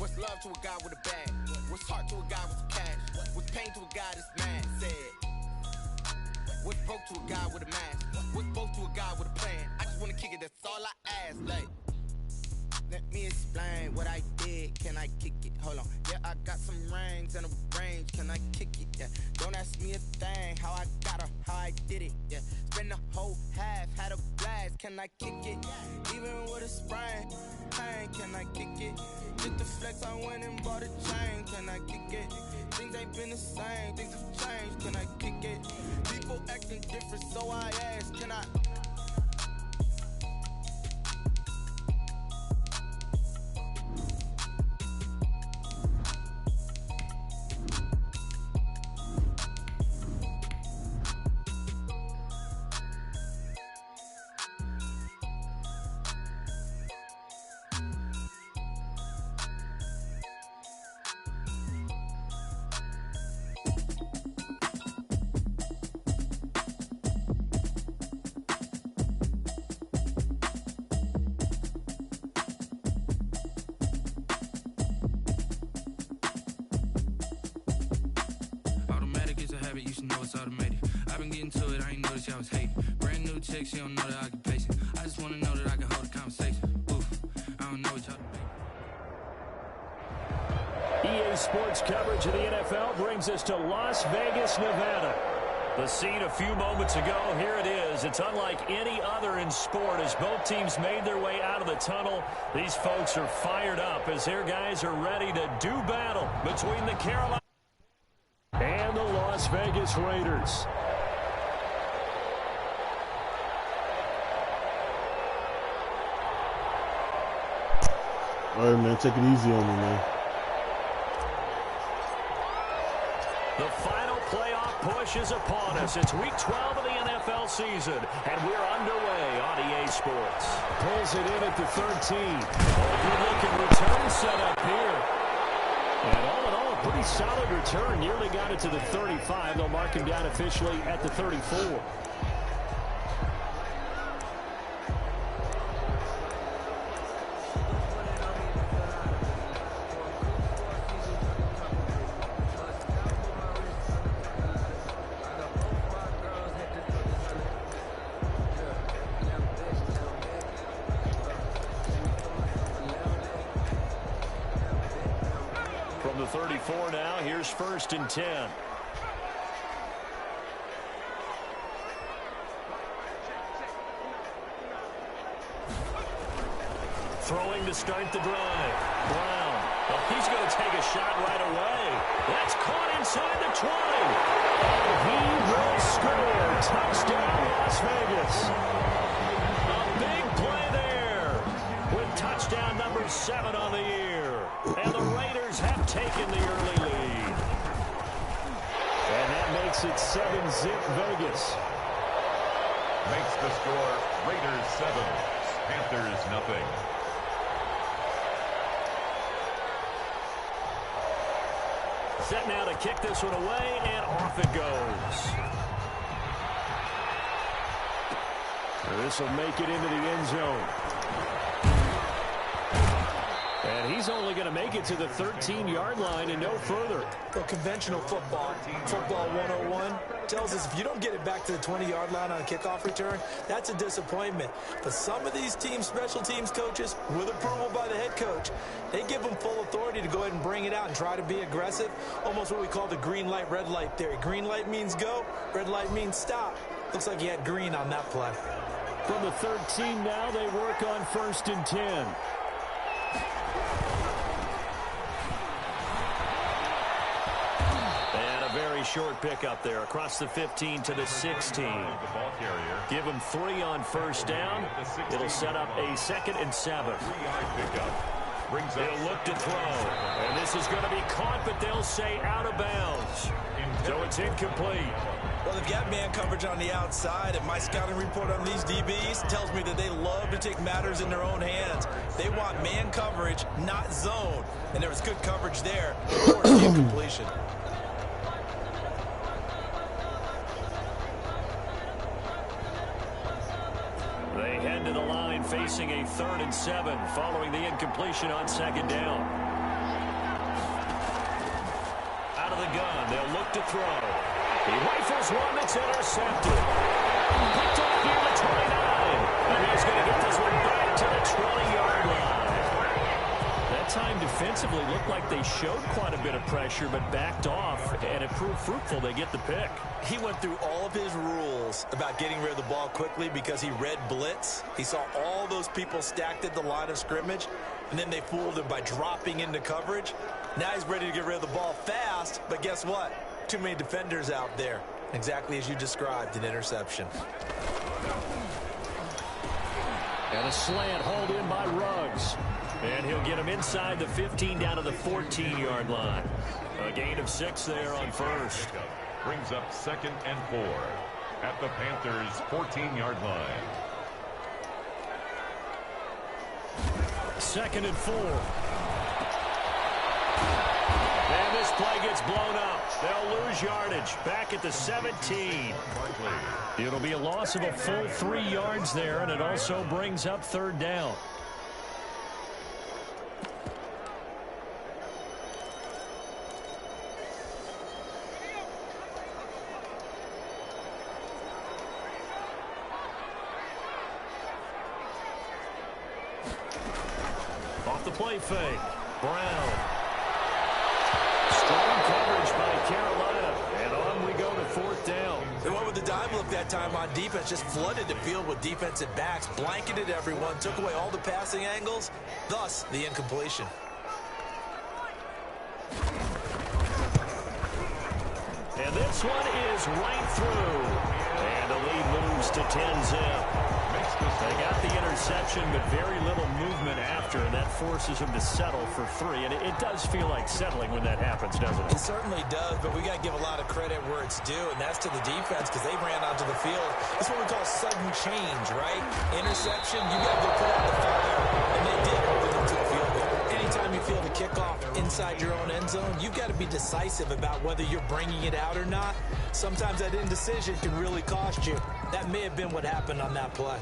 What's love to a guy with a bag? What's heart to a guy with cash? What's pain to a guy that's mad? Said. What's broke to a guy with a mask? What's both to a guy with a plan? I just wanna kick it, that's all I ask. Like, let me explain what I did. Can I kick it? Hold on. Yeah, I got some rings and a range. Can I kick it? Yeah. Don't ask me a thing. How I got her, how I did it. Yeah. Spend the whole half, had a blast. Can I kick it? Even with a sprain. Pain, can I kick it? Just the flex, I went and bought a chain. Can I kick it? Things ain't been the same. Things have changed. Can I kick it? People acting different, so I ask. Can I? You should know it's automated. I've been getting to it, I ain't noticed y'all was hating. Brand new chick, she don't know the occupation. I just wanna know that I can hold a conversation. Oof, I don't know what y'all EA Sports coverage of the NFL brings us to Las Vegas, Nevada. The scene a few moments ago, here it is. It's unlike any other in sport as both teams made their way out of the tunnel. These folks are fired up as their guys are ready to do battle between the Carolina and the Las Vegas Raiders. All right, man, take it easy on me, man. The final playoff push is upon us. It's week 12 of the NFL season, and we're underway on EA Sports. Pulls it in at the 13. Good-looking return set up here. And all in all, a pretty solid return. Nearly got it to the 35. They'll mark him down officially at the 34. From the 34 now, here's 1st and 10. Throwing to start the drive. Brown. Well, he's going to take a shot right away. That's caught inside the 20. And he will score. Touchdown, Las Vegas. A big play there with touchdown number 7 on the year. And the Raiders have taken the early lead. And that makes it 7-zip Vegas. Makes the score Raiders 7, Panthers nothing. Set now to kick this one away, and off it goes. This will make it into the end zone. And he's only going to make it to the 13-yard line and no further. Well, conventional football 101, tells us if you don't get it back to the 20-yard line on a kickoff return, that's a disappointment. But some of these team special teams coaches, with approval by the head coach, they give them full authority to go ahead and bring it out and try to be aggressive. Almost what we call the green light, red light theory. Green light means go, red light means stop. Looks like he had green on that play. From the 13 now, they work on 1st and 10. Short pickup there across the 15 to the 16. Give him 3 on 1st down. It'll set up a 2nd and 7. They'll look to throw. And this is going to be caught, but they'll say out of bounds. So it's incomplete. Well, they've got man coverage on the outside, and my scouting report on these DBs tells me that they love to take matters in their own hands. They want man coverage, not zone. And there was good coverage there. Forced the incompletion. They head to the line facing a 3rd and 7 following the incompletion on 2nd down. the gun. They'll look to throw. He rifles one that's intercepted. Picked off near the 29. And he's going to get this one back to the 20-yard line. That time defensively looked like they showed quite a bit of pressure but backed off, and it proved fruitful. They get the pick. He went through all of his rules about getting rid of the ball quickly because he read blitz. He saw all those people stacked at the line of scrimmage, and then they fooled him by dropping into coverage. Now he's ready to get rid of the ball fast, but guess what? Too many defenders out there. Exactly as you described, an interception. And a slant hauled in by Ruggs. And he'll get him inside the 15 down to the 14-yard line. A gain of 6 there on first. Brings up 2nd and 4 at the Panthers' 14-yard line. 2nd and 4. And this play gets blown up. They'll lose yardage back at the 17. It'll be a loss of a full 3 yards there, and it also brings up 3rd down. Off the play fake. Brown. Strong coverage by Carolina. And on we go to 4th down. They went with the dime look that time on defense. Just flooded the field with defensive backs. Blanketed everyone. Took away all the passing angles. Thus, the incompletion. And this one is right through. And the lead moves to 10-zip. They got the interception, but very little movement after, and that forces him to settle for 3. And it does feel like settling when that happens, doesn't it? It certainly does, but we got to give a lot of credit where it's due, and that's to the defense because they ran onto the field. That's what we call sudden change, right? Interception, you got to go put out the fire, and they did hold them to the field goal. Anytime you field a kickoff inside your own end zone, you've got to be decisive about whether you're bringing it out or not. Sometimes that indecision can really cost you. That may have been what happened on that play.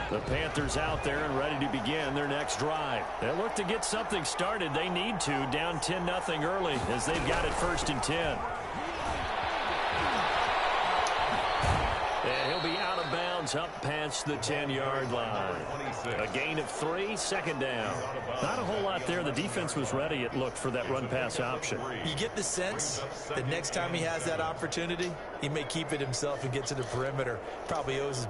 The Panthers out there and ready to begin their next drive. They look to get something started. They need to, down 10-0 early as they've got it 1st and 10. And he'll be out of bounds up past the 10-yard line. A gain of 3, 2nd down. Not a whole lot there. The defense was ready, it looked, for that run-pass option. You get the sense that next time he has that opportunity, he may keep it himself and get to the perimeter. Probably owes his...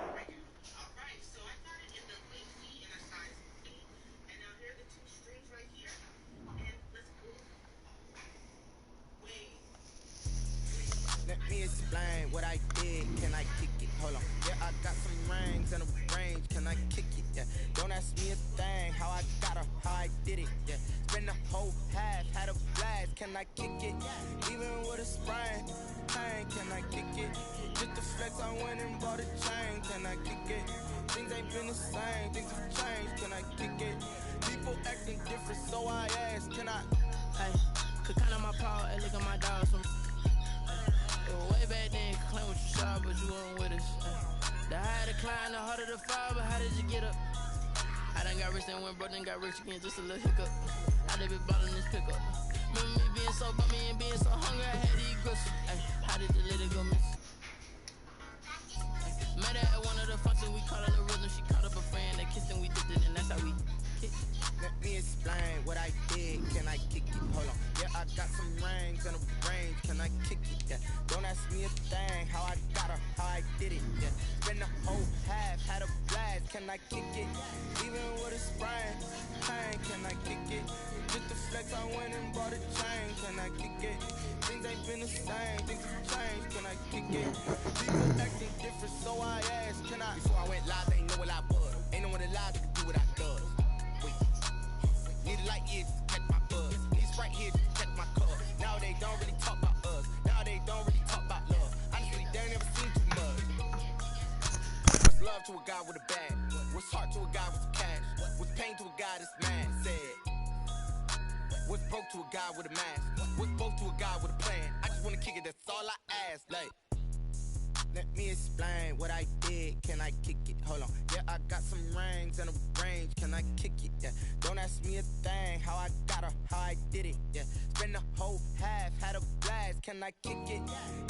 Let me explain what I did. Can I kick it? Hold on. Yeah, I got some rings and a range. Can I kick it? Yeah. Don't ask me a thing. How I got her, how I did it. Yeah. Spend the whole half, had a blast. Can I kick it? Even with a sprain. Can I kick it? Just the flex, I went and bought a chain. Can I kick it? Things ain't been the same. Things have changed. Can I kick it? People acting different, so I asked. Can I? Hey, could count on my power and look at my dogs from. Way back then, you could claim what you saw, but you weren't with us. The higher the climb, the harder the fall, but how did you get up? I done got rich, then went broke, then got rich again, just a little hiccup. I done been ballin' this pickup. Remember me being so bummy and being so hungry, I had to eat groceries. Ay, how did the lady go miss? Met her at one of the functions, we called her the rhythm. She called up a friend, they kissed and we dipped it, and that's how we kicked. Let me explain what I did. Can I kick it? Hold on. Yeah, I got some rings and a range. Can I kick it? Yeah. Don't ask me a thing. How I got her, how I did it. Yeah. Spend the whole half, had a blast. Can I kick it? Even with a sprain. Can I kick it? Just the flex, I went and bought a chain. Can I kick it? Things ain't been the same. Things have changed. Can I kick it? People acting different, so I asked. Can I? Before I went live, they know what I was. Ain't no one alive that can do what I does. Need a light years to catch my buzz. Need right here to catch my cup. Now they don't really talk about us. Now they don't really talk about love. Honestly, they ain't never seen too much. What's love to a guy with a bag? What's heart to a guy with some cash? What's pain to a guy that's mad? Said. What's broke to a guy with a mask? What's both to a guy with a plan? I just wanna kick it, that's all I ask. Like, Let me explain what I did. Can I kick it? Hold on. Yeah, I got some rings and a range. Can I kick it? Yeah. Don't ask me a thing. How I got her, how I did it. Yeah. Spend the whole half, had a blast. Can I kick it?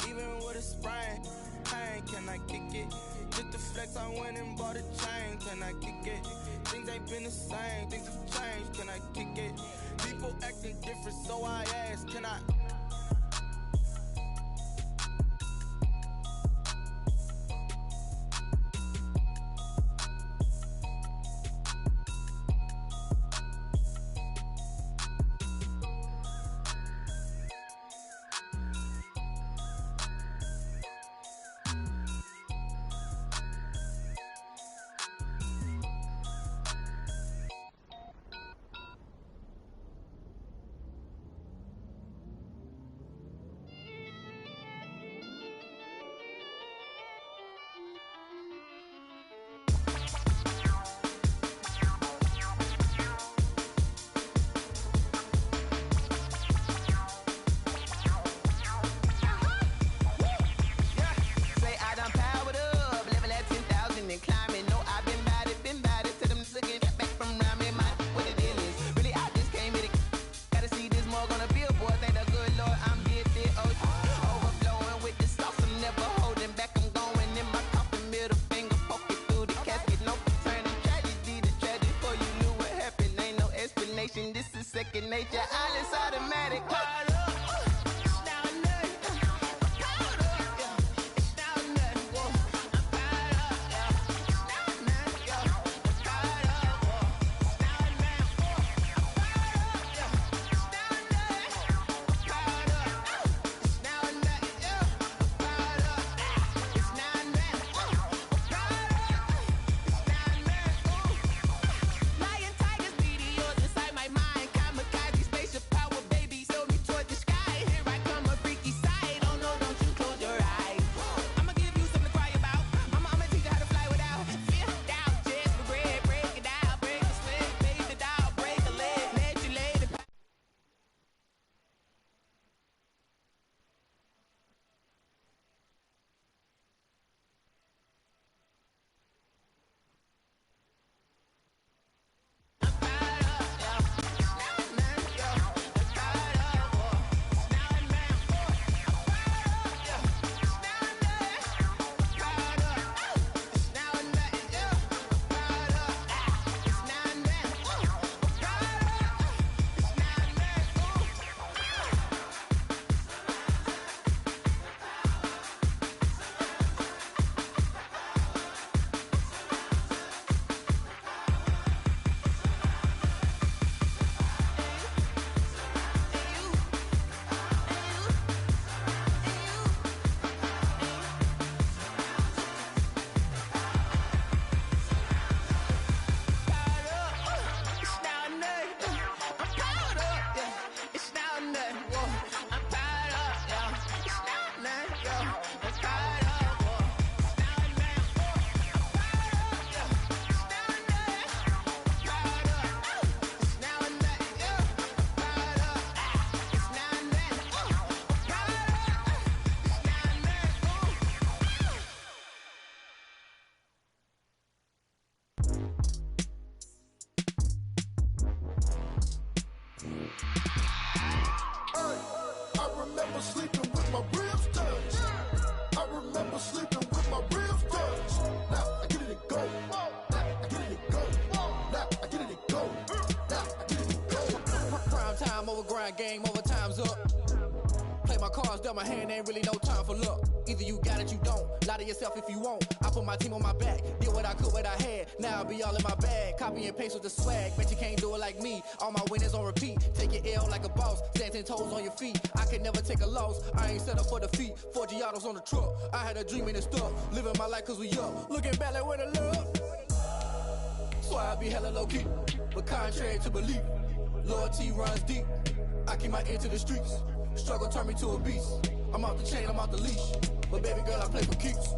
Even with a sprain, pain. Can I kick it? Just the flex, I went and bought a chain. Can I kick it? Things ain't been the same. Things have changed. Can I kick it? People acting different, so I ask. Can I? Second nature, all is automatic. Game over, time's up. Play my cards, dealt my hand, ain't really no time for luck. Either you got it, you don't. Lie to yourself if you won't. I put my team on my back, did what I could, what I had. Now I'll be all in my bag, copy and paste with the swag. Bet you can't do it like me. All my winners on repeat. Take your L like a boss, stand 10 toes on your feet. I can never take a loss, I ain't set up for defeat. 4 Giottos on the truck, I had a dream and it's stuck. Living my life cause we up, looking back like where the love. So I be hella low key, but contrary to belief, loyalty runs deep. I keep my ear to the streets. Struggle turned me to a beast. I'm off the chain, I'm off the leash. But baby girl, I play for keeps.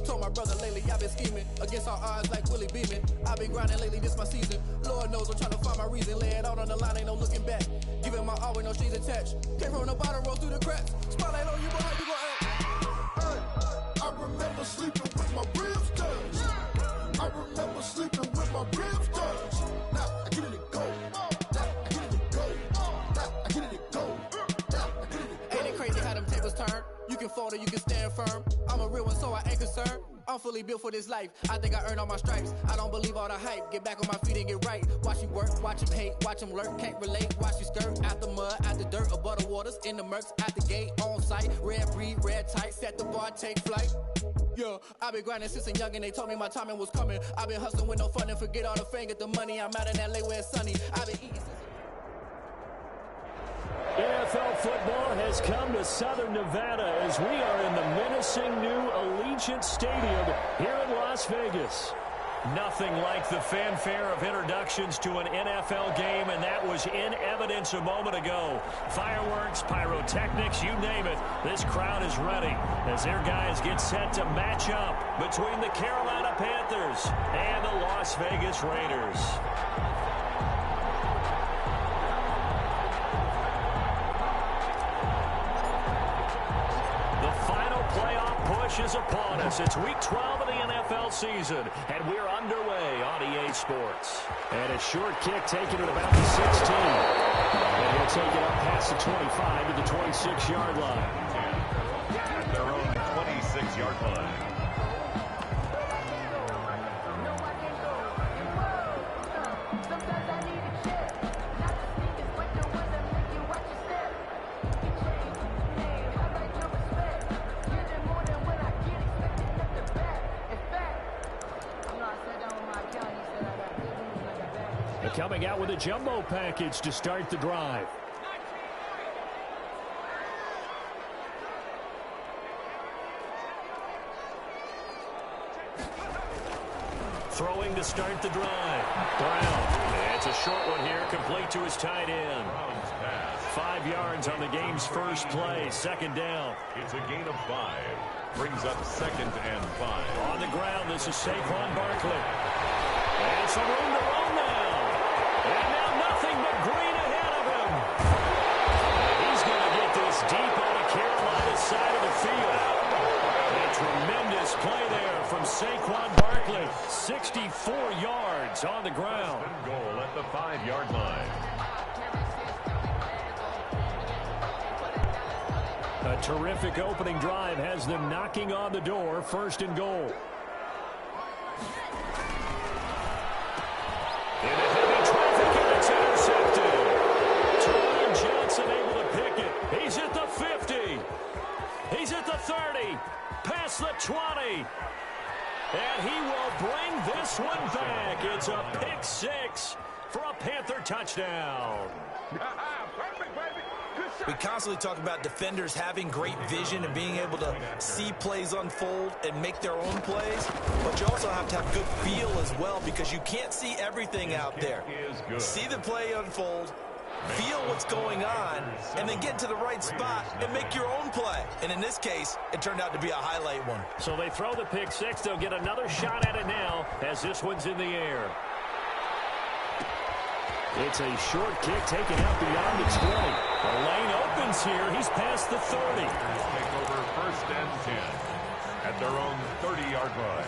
Told my brother lately, I've been scheming against all odds like Willie Beeman. I've been grinding lately, this my season. Lord knows I'm trying to find my reason. Lay it out on the line, ain't no looking back. Giving my all with no strings attached. Came from the bottom, roll through the cracks. Spotlight on you, but how you gon' act? I remember remember sleeping with my ribs touched. I remember sleeping with my ribs touched. Now I get it to go. Now I get it to go. Now I get it to go. Now I get it to go. Ain't it crazy how them tables turn? You can fold or you can stand firm. I'm a real one, so I ain't concerned. I'm fully built for this life. I think I earned all my stripes. I don't believe all the hype. Get back on my feet and get right. Watch you work, watch him hate, watch him lurk. Can't relate, watch you skirt. Out the mud, out the dirt, above the waters, in the murks, out the gate, on site. Red breed, red tight, set the bar, take flight. Yeah, I've been grinding since a young and they told me my timing was coming. I've been hustling with no fun and forget all the fame, get the money. I'm out in LA where it's sunny. I've been eating since NFL football has come to Southern Nevada as we are in the menacing new Allegiant Stadium here in Las Vegas. Nothing like the fanfare of introductions to an NFL game, and that was in evidence a moment ago. Fireworks, pyrotechnics, you name it. This crowd is ready as their guys get set to match up between the Carolina Panthers and the Las Vegas Raiders. Is upon us. It's week 12 of the NFL season, and we're underway on EA Sports. And a short kick taken at about the 16. And he'll take it up past the 25 to the 26-yard line. At their own 26-yard line. Coming out with a jumbo package to start the drive. Throwing to start the drive. Brown. It's a short one here, complete to his tight end. 5 yards on the game's first play, second down. It's a gain of 5. Brings up 2nd and 5. On the ground, this is Saquon Barkley. And some room to run now. And now nothing but green ahead of him. He's going to get this deep on the Carolina side of the field. A tremendous play there from Saquon Barkley. 64 yards on the ground. Goal at the 5-yard line. A terrific opening drive has them knocking on the door. 1st and goal. He's at the 50. He's at the 30. Past the 20. And he will bring this one back. It's a pick 6 for a Panther touchdown. We constantly talk about defenders having great vision and being able to see plays unfold and make their own plays. But you also have to have good feel as well because you can't see everything out there. See the play unfold. Feel what's going on, and then get to the right spot and make your own play. And in this case, it turned out to be a highlight one. So they throw the pick 6. They'll get another shot at it now as this one's in the air. It's a short kick taken out beyond its 20. The lane opens here. He's past the 30. Take over 1st and 10 at their own 30-yard line.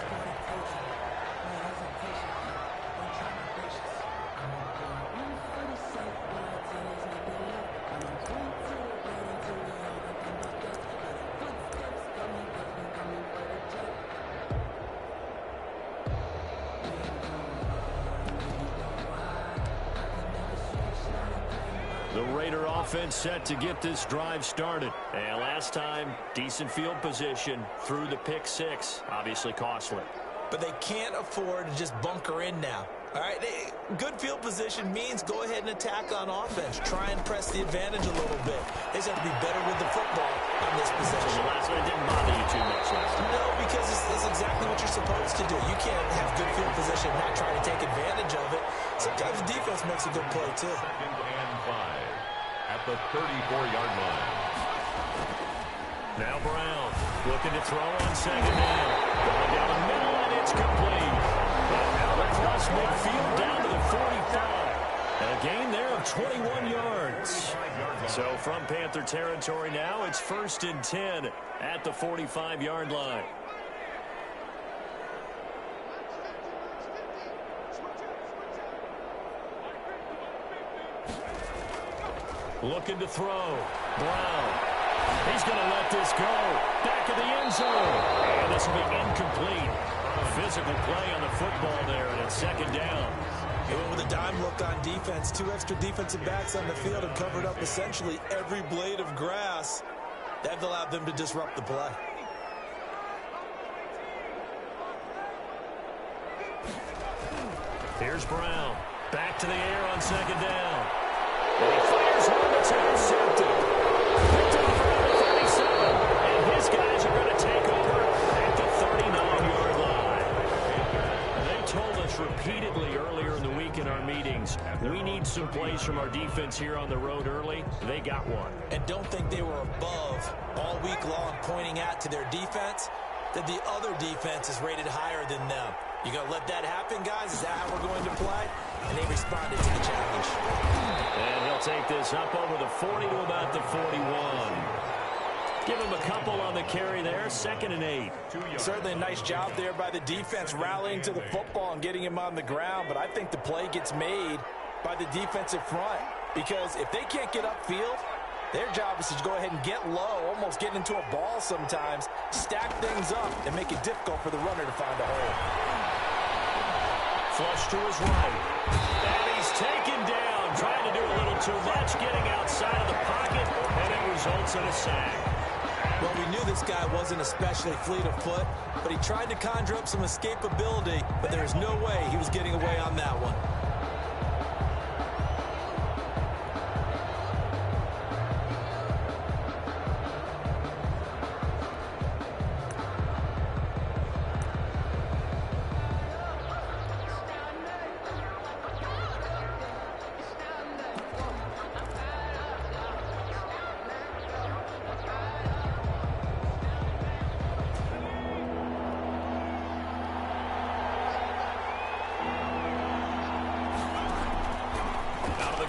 The Raider offense set to get this drive started. And last time, decent field position through the pick 6. Obviously costly. But they can't afford to just bunker in now. All right, good field position means go ahead and attack on offense. Try and press the advantage a little bit. They just have to be better with the football on this possession. So the last one didn't bother you too much last time. No, because it's exactly what you're supposed to do. You can't have good field position and not try to take advantage of it. Sometimes the defense makes a good play, too. 2nd and 5 at the 34-yard line. Now Brown looking to throw on 2nd down. Going down the middle, and it's complete. And out across midfield down to the 45. And a gain there of 21 yards. So from Panther territory now, it's 1st and 10 at the 45-yard line. Looking to throw. Brown. He's going to let this go. Back of the end zone. And this will be incomplete. Physical play on the football there, and it's second down. He went with a dime look on defense. 2 extra defensive backs on the field and covered up essentially every blade of grass. That allowed them to disrupt the play. Here's Brown. Back to the air on second down. And he fires one that's intercepted. Picked off around the 37. And his guys are going to take over at the 39-yard line. They told us repeatedly earlier in the week in our meetings, we need some plays from our defense here on the road early. They got one. And don't think they were above all week long pointing out to their defense that the other defense is rated higher than them. You going to let that happen, guys? Is that how we're going to play? And they responded to the challenge. And he'll take this up over the 40 to about the 41. Give him a couple on the carry there. 2nd and 8. Certainly a nice job there by the defense rallying to the football and getting him on the ground. But I think the play gets made by the defensive front. Because if they can't get upfield, their job is to go ahead and get low, almost get into a ball sometimes, stack things up, and make it difficult for the runner to find a hole. Flush to his right. And he's taken down, trying to do a little too much, getting outside of the pocket, and it results in a sack. Well, we knew this guy wasn't especially fleet of foot, but he tried to conjure up some escapability, but there's no way he was getting away on that one.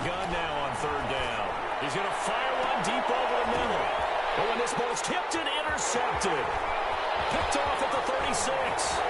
Gun now on 3rd down. He's going to fire one deep over the middle. But when this ball's tipped and intercepted. Picked off at the 36.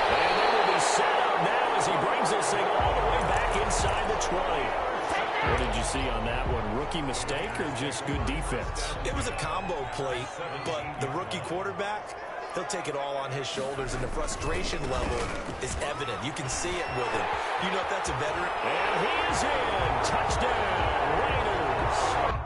And they will be set up now as he brings this thing all the way back inside the 20. What did you see on that one? Rookie mistake or just good defense? It was a combo play, but the rookie quarterback, he'll take it all on his shoulders, and the frustration level is evident. You can see it with him. You know if that's a veteran. And he is in. Touchdown, Raiders.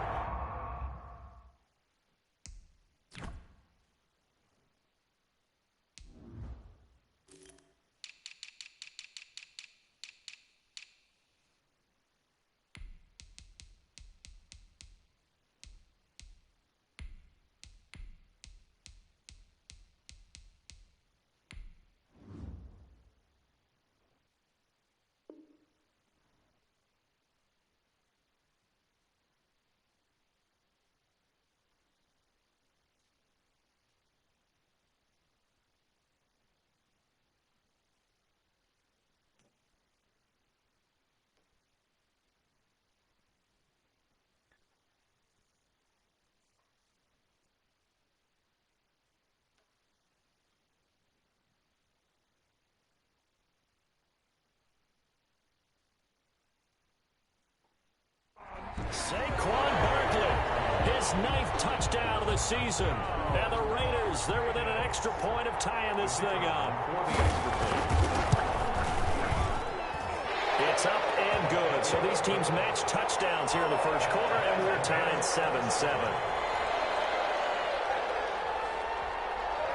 Saquon Barkley, his 9th touchdown of the season. And the Raiders, they're within an extra point of tying this thing up. It's up and good. So these teams match touchdowns here in the first quarter, and we're tied 7-7.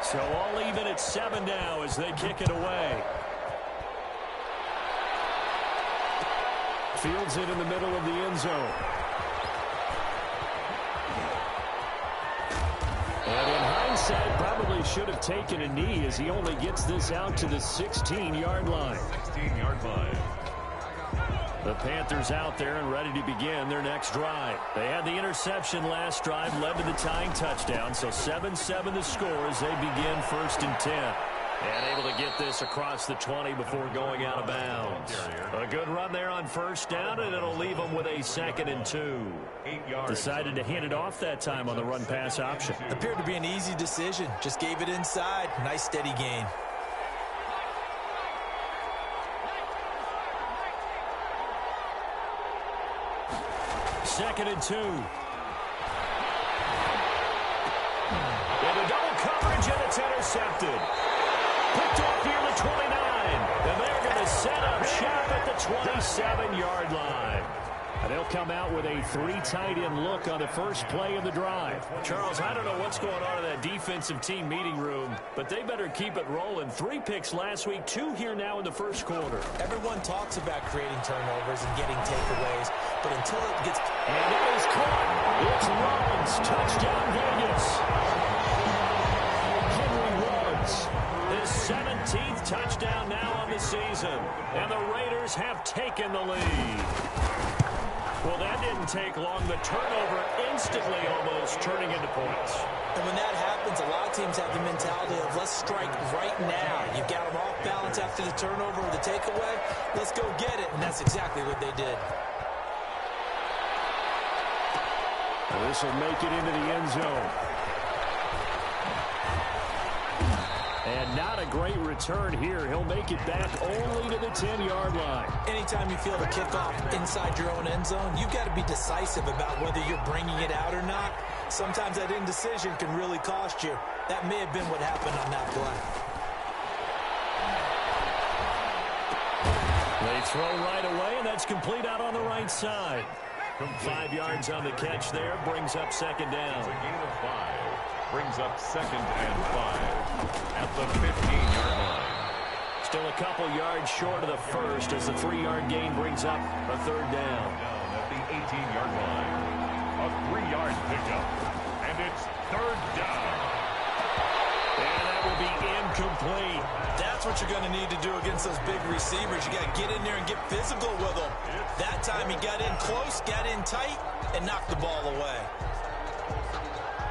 So all even at 7 now as they kick it away. Fields it in the middle of the end zone. And in hindsight, probably should have taken a knee as he only gets this out to the 16-yard line. 16-yard line. The Panthers out there and ready to begin their next drive. They had the interception last drive, led to the tying touchdown, so 7-7 the score as they begin 1st and 10. And able to get this across the 20 before going out of bounds. A good run there on 1st down, and it'll leave them with a 2nd and 2. Decided to hand it off that time on the run-pass option. Appeared to be an easy decision. Just gave it inside. Nice steady gain. 2nd and 2. Into double coverage, and it's intercepted. Picked off near the 29. And they're going to set up shop at the 27-yard line. And they'll come out with a 3 tight end look on the first play of the drive. Charles, I don't know what's going on in that defensive team meeting room, but they better keep it rolling. 3 picks last week, 2 here now in the first quarter. Everyone talks about creating turnovers and getting takeaways, but until it gets... And it is caught. It's Rollins. Touchdown, Vegas. Henry Rollins. His 17th touchdown now on the season. And the Raiders have taken the lead. Well, that didn't take long. The turnover instantly almost turning into points. And when that happens, a lot of teams have the mentality of let's strike right now. You've got them off balance after the turnover or the takeaway. Let's go get it. And that's exactly what they did. Well, this will make it into the end zone. And not a great return here. He'll make it back only to the 10-yard line. Anytime you feel the kickoff inside your own end zone, you've got to be decisive about whether you're bringing it out or not. Sometimes that indecision can really cost you. That may have been what happened on that play. They throw right away, and that's complete out on the right side. 5 yards on the catch there, brings up 2nd down. It's a gain of 5. Brings up 2nd and 5 at the 15-yard line. Still a couple yards short of the first as the 3-yard gain brings up a 3rd down. Down at the 18-yard line. A 3-yard pickup. And it's 3rd down. And that will be incomplete. That's what you're going to need to do against those big receivers. You got to get in there and get physical with them. That time he got in close, got in tight, and knocked the ball away.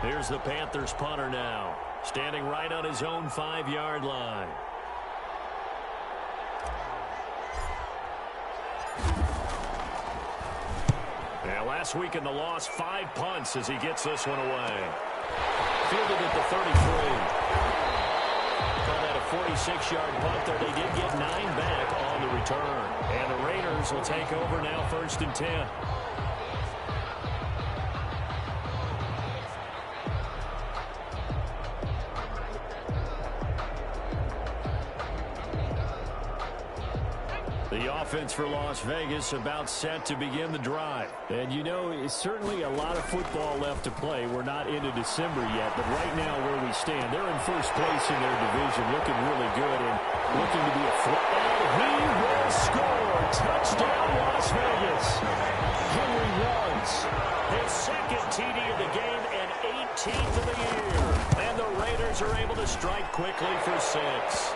Here's the Panthers punter now, standing right on his own 5-yard line. Yeah, last week in the loss, 5 punts as he gets this one away. Fielded at the 33. Call that a 46-yard punt there. They did get 9 back on the return. And the Raiders will take over now 1st and 10. The offense for Las Vegas about set to begin the drive. And you know, it's certainly a lot of football left to play. We're not into December yet, but right now where we stand, they're in first place in their division, looking really good and looking to be a threat. And he will score. Touchdown, Las Vegas. Henry runs his 2nd TD of the game and 18th of the year. And the Raiders are able to strike quickly for 6.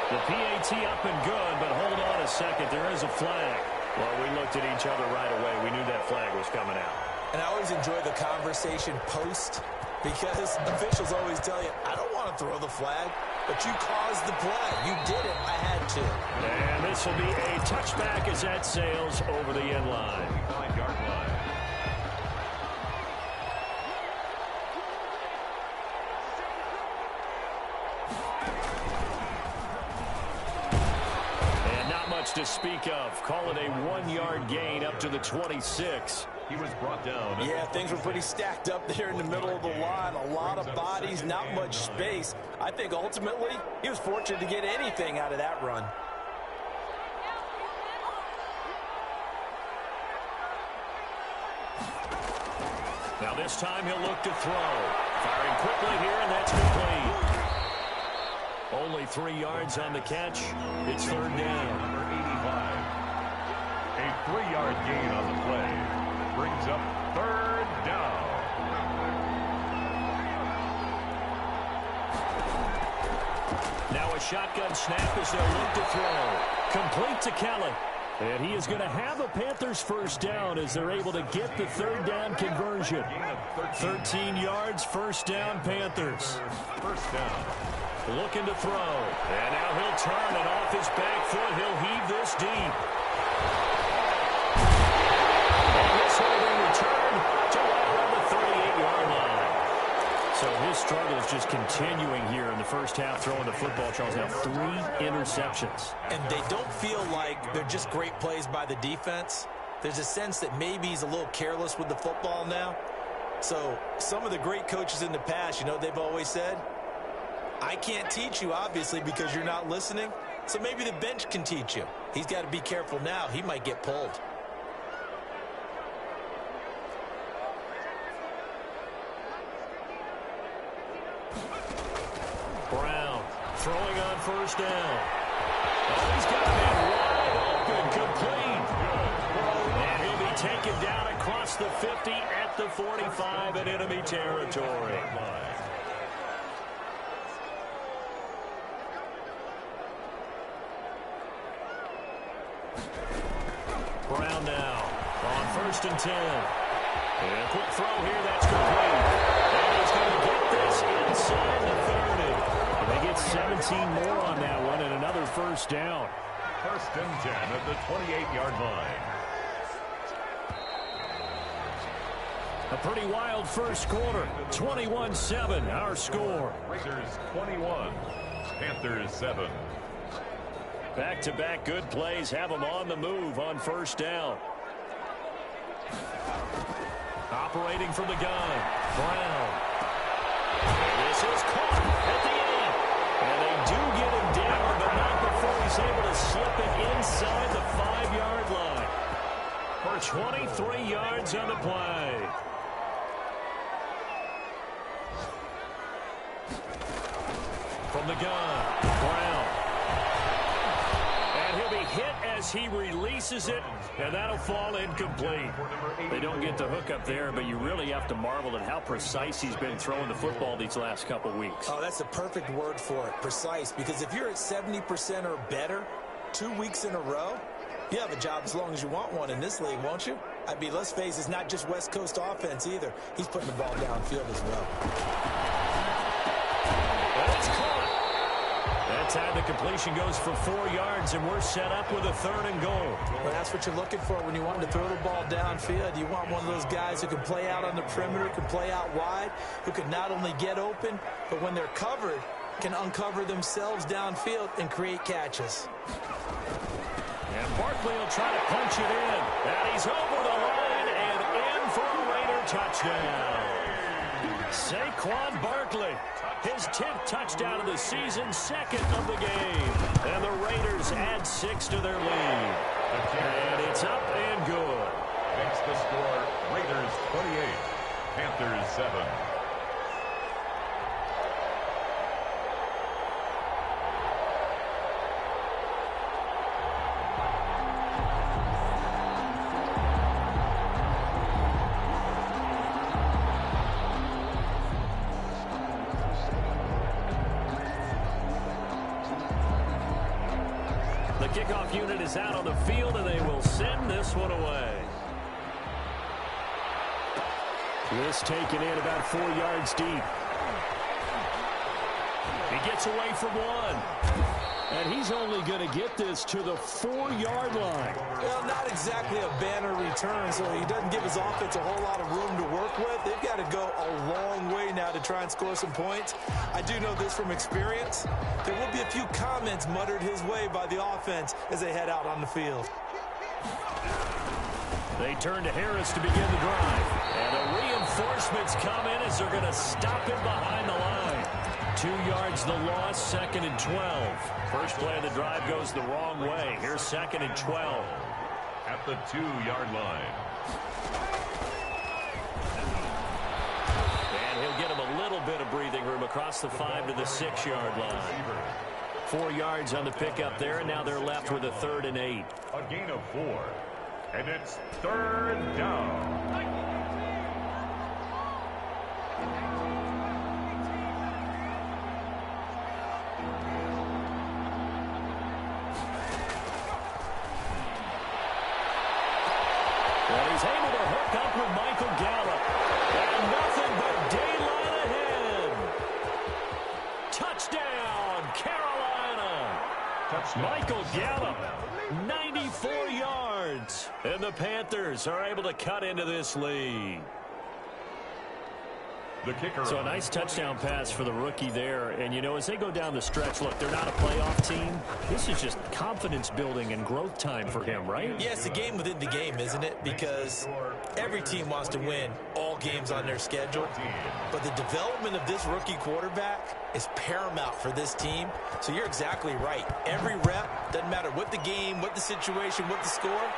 The PAT up and good, but hold on a second. There is a flag. Well, we looked at each other right away. We knew that flag was coming out. And I always enjoy the conversation post because officials always tell you, I don't want to throw the flag, but you caused the play. You did it. I had to. And this will be a touchback as that sails over the end line. 5-yard line. To speak of. Call it a 1-yard gain up to the 26. He was brought down. Yeah, things were pretty stacked up there in the middle of the line. A lot of bodies, not much space. I think ultimately he was fortunate to get anything out of that run. Now this time he'll look to throw. Firing quickly here, and that's complete. Only 3 yards on the catch. It's 3rd down. Number 85. A 3-yard gain on the play. Brings up 3rd down. Now a shotgun snap as they'll look to throw. Complete to Kelly. And he is going to have a Panthers 1st down as they're able to get the 3rd down conversion. 13 yards, 1st down, Panthers. 1st down. Looking to throw. And now he'll turn, and off his back foot, he'll heave this deep. And this holding return to right around the 38-yard line. So his struggle is just continuing here in the first half, throwing the football, Charles. Now 3 interceptions. And they don't feel like they're just great plays by the defense. there's a sense that maybe he's a little careless with the football now. So some of the great coaches in the past, you know, they've always said, I can't teach you, obviously, because you're not listening. So maybe the bench can teach you. He's got to be careful now. He might get pulled. Brown throwing on first down. Oh, he's got a man wide open, complete. And he'll be taken down across the 50 at the 45 in enemy territory. Brown now on first and 10. And a quick throw here, that's complete. And he's going to get this inside the 30. And they get 17 more on that one and another first down. First and 10 at the 28-yard line. A pretty wild first quarter. 21-7, our score. Raiders 21, Panthers 7. Back-to-back good plays have them on the move on first down. Operating from the gun, Brown. And this is caught at the end. And they do get him down, but not before he's able to slip it inside the 5-yard line. For 23 yards on the play. From the gun, Brown. And he'll be hit as he releases it, and that'll fall incomplete. They don't get the hook up there, but you really have to marvel at how precise he's been throwing the football these last couple weeks. Oh, that's a perfect word for it, precise, because if you're at 70% or better 2 weeks in a row, you have a job as long as you want one in this league, won't you? I mean, let's face it, it's not just West Coast offense either. He's putting the ball downfield as well. That's caught. That time the completion goes for 4 yards, and we're set up with a 3rd and goal. Well, that's what you're looking for when you want to throw the ball downfield. You want one of those guys who can play out on the perimeter, can play out wide, who can not only get open, but when they're covered, can uncover themselves downfield and create catches. And Barkley will try to punch it in. And he's over the line and in for a Raider touchdown. Saquon Barkley, his 10th touchdown of the season, 2nd of the game. And the Raiders add 6 to their lead. And it's up and good. Makes the score Raiders 28, Panthers 7. Kickoff unit is out on the field, and they will send this one away. This taken in about 4 yards deep. He gets away from one. And he's only going to get this to the 4-yard line. Well, not exactly a banner return, so he doesn't give his offense a whole lot of room to work with. They've got to go a long way now to try and score some points. I do know this from experience. There will be a few comments muttered his way by the offense as they head out on the field. They turn to Harris to begin the drive. And the reinforcements come in as they're going to stop him behind the line. 2 yards the loss, 2nd and 12. First play of the drive goes the wrong way. Here's 2nd and 12. At the 2-yard line. And he'll get him a little bit of breathing room across the 5 to the 6-yard line. 4 yards on the pickup there, and now they're left with a 3rd and 8. A gain of 4. And it's 3rd down. And he's able to hook up with Michael Gallup. And nothing but daylight ahead. Touchdown, Carolina. Michael Gallup, 94 yards. And the Panthers are able to cut into this lead. the kicker. So a nice touchdown pass for the rookie there. And, you know, as they go down the stretch, look, they're not a playoff team. This is just confidence building and growth time for him, right? Yeah, it's a game within the game, isn't it? Because every team wants to win all games on their schedule. But the development of this rookie quarterback is paramount for this team. So you're exactly right. Every rep, doesn't matter what the game, what the situation, what the score,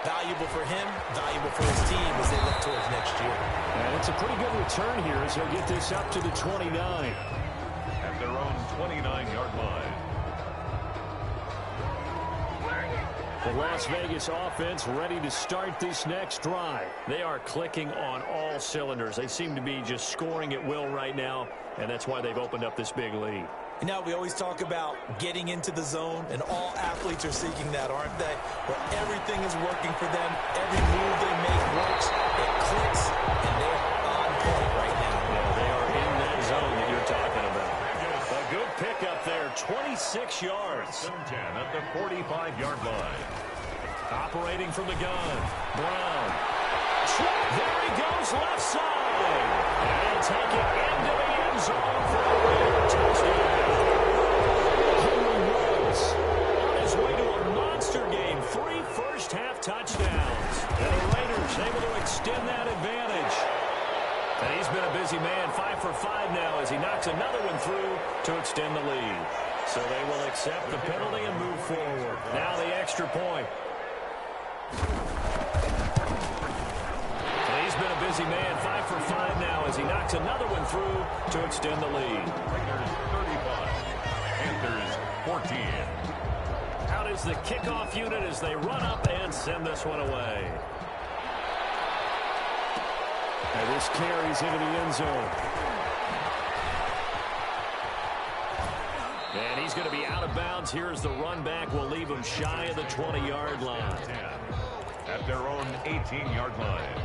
valuable for him, valuable for his team as they look towards next year. And it's a pretty good return here as he'll get this up to the 29. At their own 29-yard line. The Las Vegas offense ready to start this next drive. They are clicking on all cylinders. They seem to be just scoring at will right now, and that's why they've opened up this big lead. You know, we always talk about getting into the zone, and all athletes are seeking that, aren't they? Where everything is working for them, every move they make works, it clicks, and they're on point right now. Yeah, they are in that zone that you're talking about. A good pickup there, 26 yards. 10 at the 45-yard line. Operating from the gun, Brown. There he goes, left side. And he'll take it into the end zone for a Raider touchdown. Henry Ruggs on his way to a monster game. 3 first-half touchdowns. And the Raiders able to extend that advantage. And he's been a busy man, 5 for 5 now as he knocks another one through to extend the lead. So they will accept the penalty and move forward. Now the extra point. And he's been a busy man, 5 for 5 now as he knocks another one through to extend the lead. Raiders 35, Panthers 14. Out is the kickoff unit as they run up and send this one away. And this carries into the end zone. And he's going to be out of bounds. Here's the run back. We'll leave him shy of the 20-yard line. 10 at their own 18-yard line.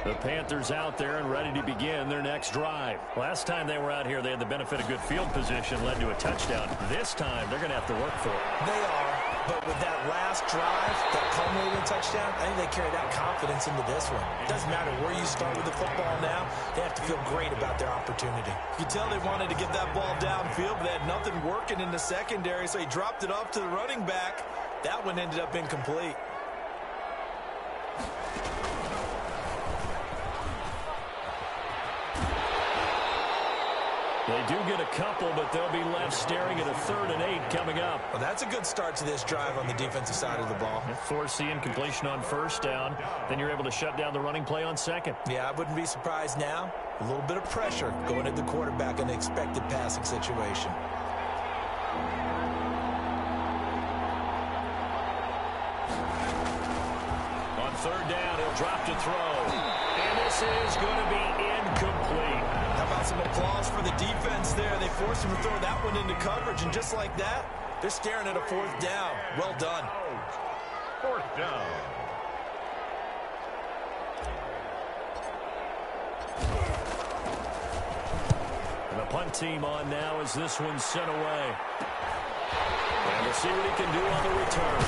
The Panthers out there and ready to begin their next drive. Last time they were out here, they had the benefit of good field position, led to a touchdown. This time, they're going to have to work for it. They are, but with that last drive, that culminating touchdown, I think they carry that confidence into this one. It doesn't matter where you start with the football now, they have to feel great about their opportunity. You can tell they wanted to get that ball downfield, but they had nothing working in the secondary, so he dropped it off to the running back. That one ended up incomplete. They do get a couple, but they'll be left staring at a 3rd and 8 coming up. Well, that's a good start to this drive on the defensive side of the ball. Foreseeing completion on first down, then you're able to shut down the running play on second. Yeah, I wouldn't be surprised now. A little bit of pressure going at the quarterback in an expected passing situation. On 3rd down, he'll drop to throw. And this is going to be incomplete. How about some applause for the defense there? They forced him to throw that one into coverage, and just like that, they're staring at a 4th down. Well done. 4th down. And the punt team on now as this one's sent away. And we'll see what he can do on the return.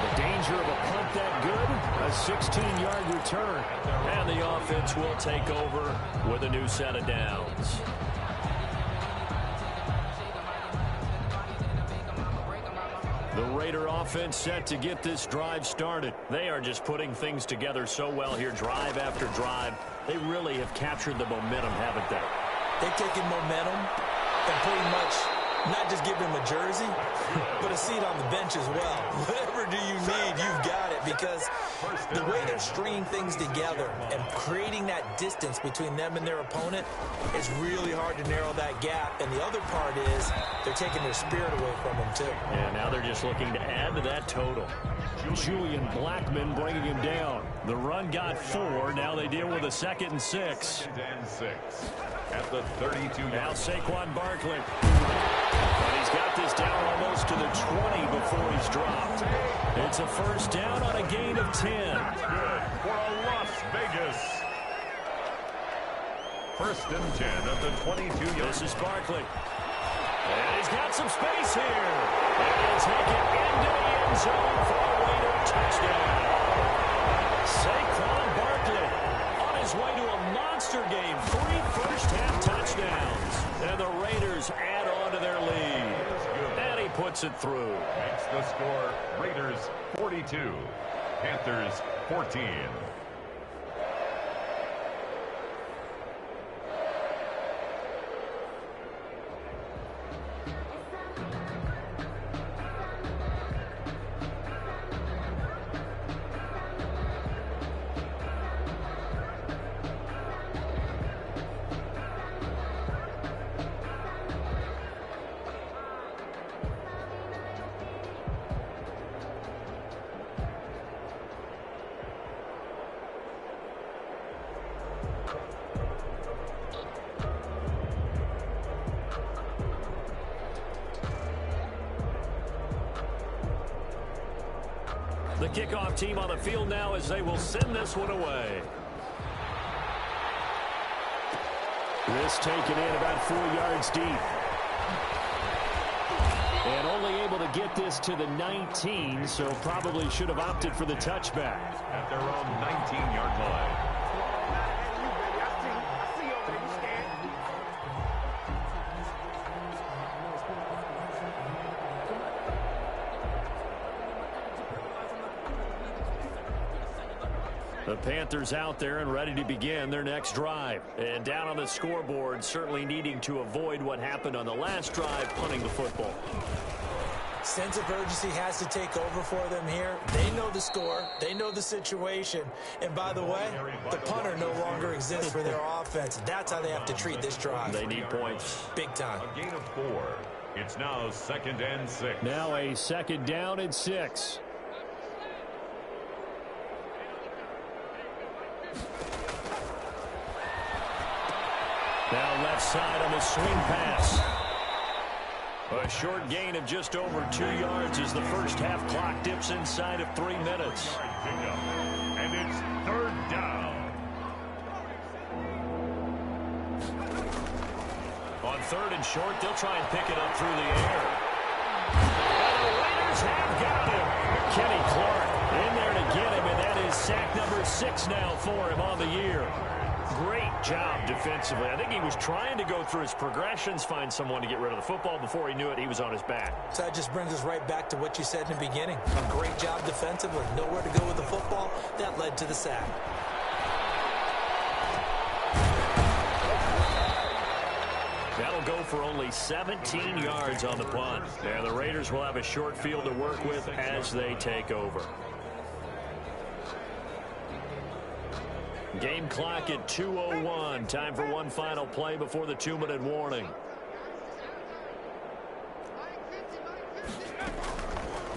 The danger of a punt that good, a 16-yard return. And the offense will take over with a new set of downs. The Raider offense set to get this drive started. They are just putting things together so well here, drive after drive. They really have captured the momentum, haven't they? They've taken momentum and pretty much not just give him a jersey, but a seat on the bench as well. Whatever do you need, you've got it, because the way they're stringing things together and creating that distance between them and their opponent, it's really hard to narrow that gap. And the other part is they're taking their spirit away from them, too. And now they're just looking to add to that total. Julian Blackmon bringing him down. The run got 4. Now they deal with a 2nd and 6. 2nd and 6 at the 32. Now Saquon Barkley. And he's got this down almost to the 20 before he's dropped. It's a 1st down on a gain of 10. Good for a Las Vegas. First and 10 at the 22-yard. This is Barkley. And he's got some space here. And he'll take it into the end zone for a Raider touchdown. Saquon Barkley on his way to a monster game. 3 first-half touchdowns. And the Raiders add on to their lead. And he puts it through. Makes the score Raiders 42, Panthers 14. The kickoff team on the field now as they will send this one away. This taken in about 4 yards deep. And only able to get this to the 19, so probably should have opted for the touchback. At their own 19-yard line. The Panthers out there and ready to begin their next drive. And down on the scoreboard, certainly needing to avoid what happened on the last drive, punting the football. Sense of urgency has to take over for them here. They know the score. They know the situation. And by the way, the punter no longer exists for their offense. That's how they have to treat this drive. They need points. Big time. A gain of 4. It's now 2nd and 6. Now a 2nd down and 6. Now left side on the swing pass. A short gain of just over 2 yards as the first half clock dips inside of 3 minutes. And it's 3rd down. On 3rd and short, they'll try and pick it up through the air. And the Raiders have got him. Kenny Clark in there to get him, and that is sack number 6 now for him on the year. Great job defensively. I think he was trying to go through his progressions, find someone to get rid of the football. Before he knew it, he was on his back. So that just brings us right back to what you said in the beginning. A great job defensively. Nowhere to go with the football. That led to the sack. That'll go for only 17 yards on the punt. And the Raiders will have a short field to work with as they take over. Game clock at 2:01. Time for one final play before the 2-minute warning.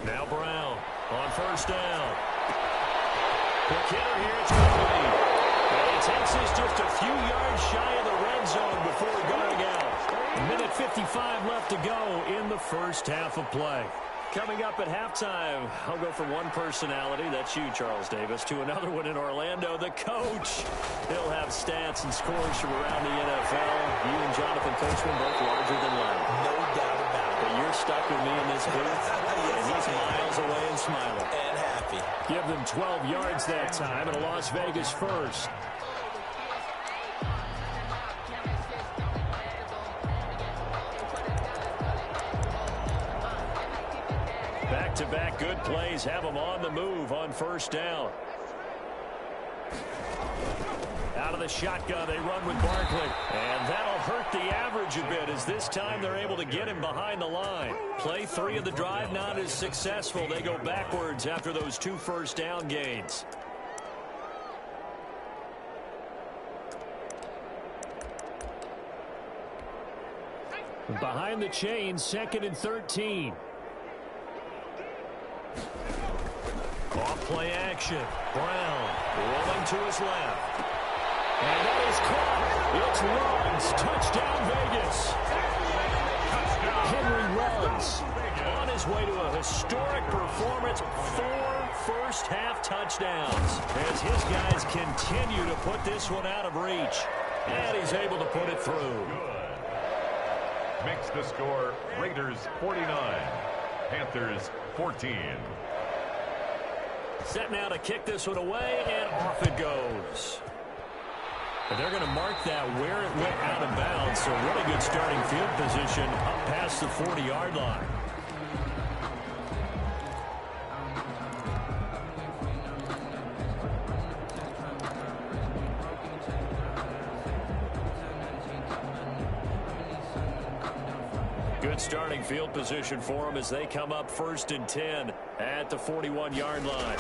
Now Brown on 1st down. The killer here, it's complete. And he takes this just a few yards shy of the red zone before going out. 1:55 left to go in the first half of play. Coming up at halftime, I'll go from one personality, that's you, Charles Davis, to another one in Orlando, the coach. He'll have stats and scores from around the NFL. You and Jonathan Coachman both larger than life. No doubt about it. But you're stuck with me in this booth, and he's miles away and smiling. And happy. Give them 12 yards that time, and a Las Vegas first. Back-to-back good plays have them on the move on 1st down. Out of the shotgun, they run with Barkley. And that'll hurt the average a bit as this time they're able to get him behind the line. Play 3 of the drive not as successful. They go backwards after those 2 first down gains. Behind the chain, 2nd and 13. Off play action. Brown rolling to his left. And that is caught. It's Ruggs. Touchdown Vegas. Henry Ruggs on his way to a historic performance. 4 first-half touchdowns as his guys continue to put this one out of reach. And he's able to put it through. Good. Makes the score Raiders 49, Panthers 14. Set now to kick this one away, and off it goes. And they're going to mark that where it went out of bounds. So really good starting field position up past the 40-yard line. Good starting field position for them as they come up 1st and 10 at the 41-yard line.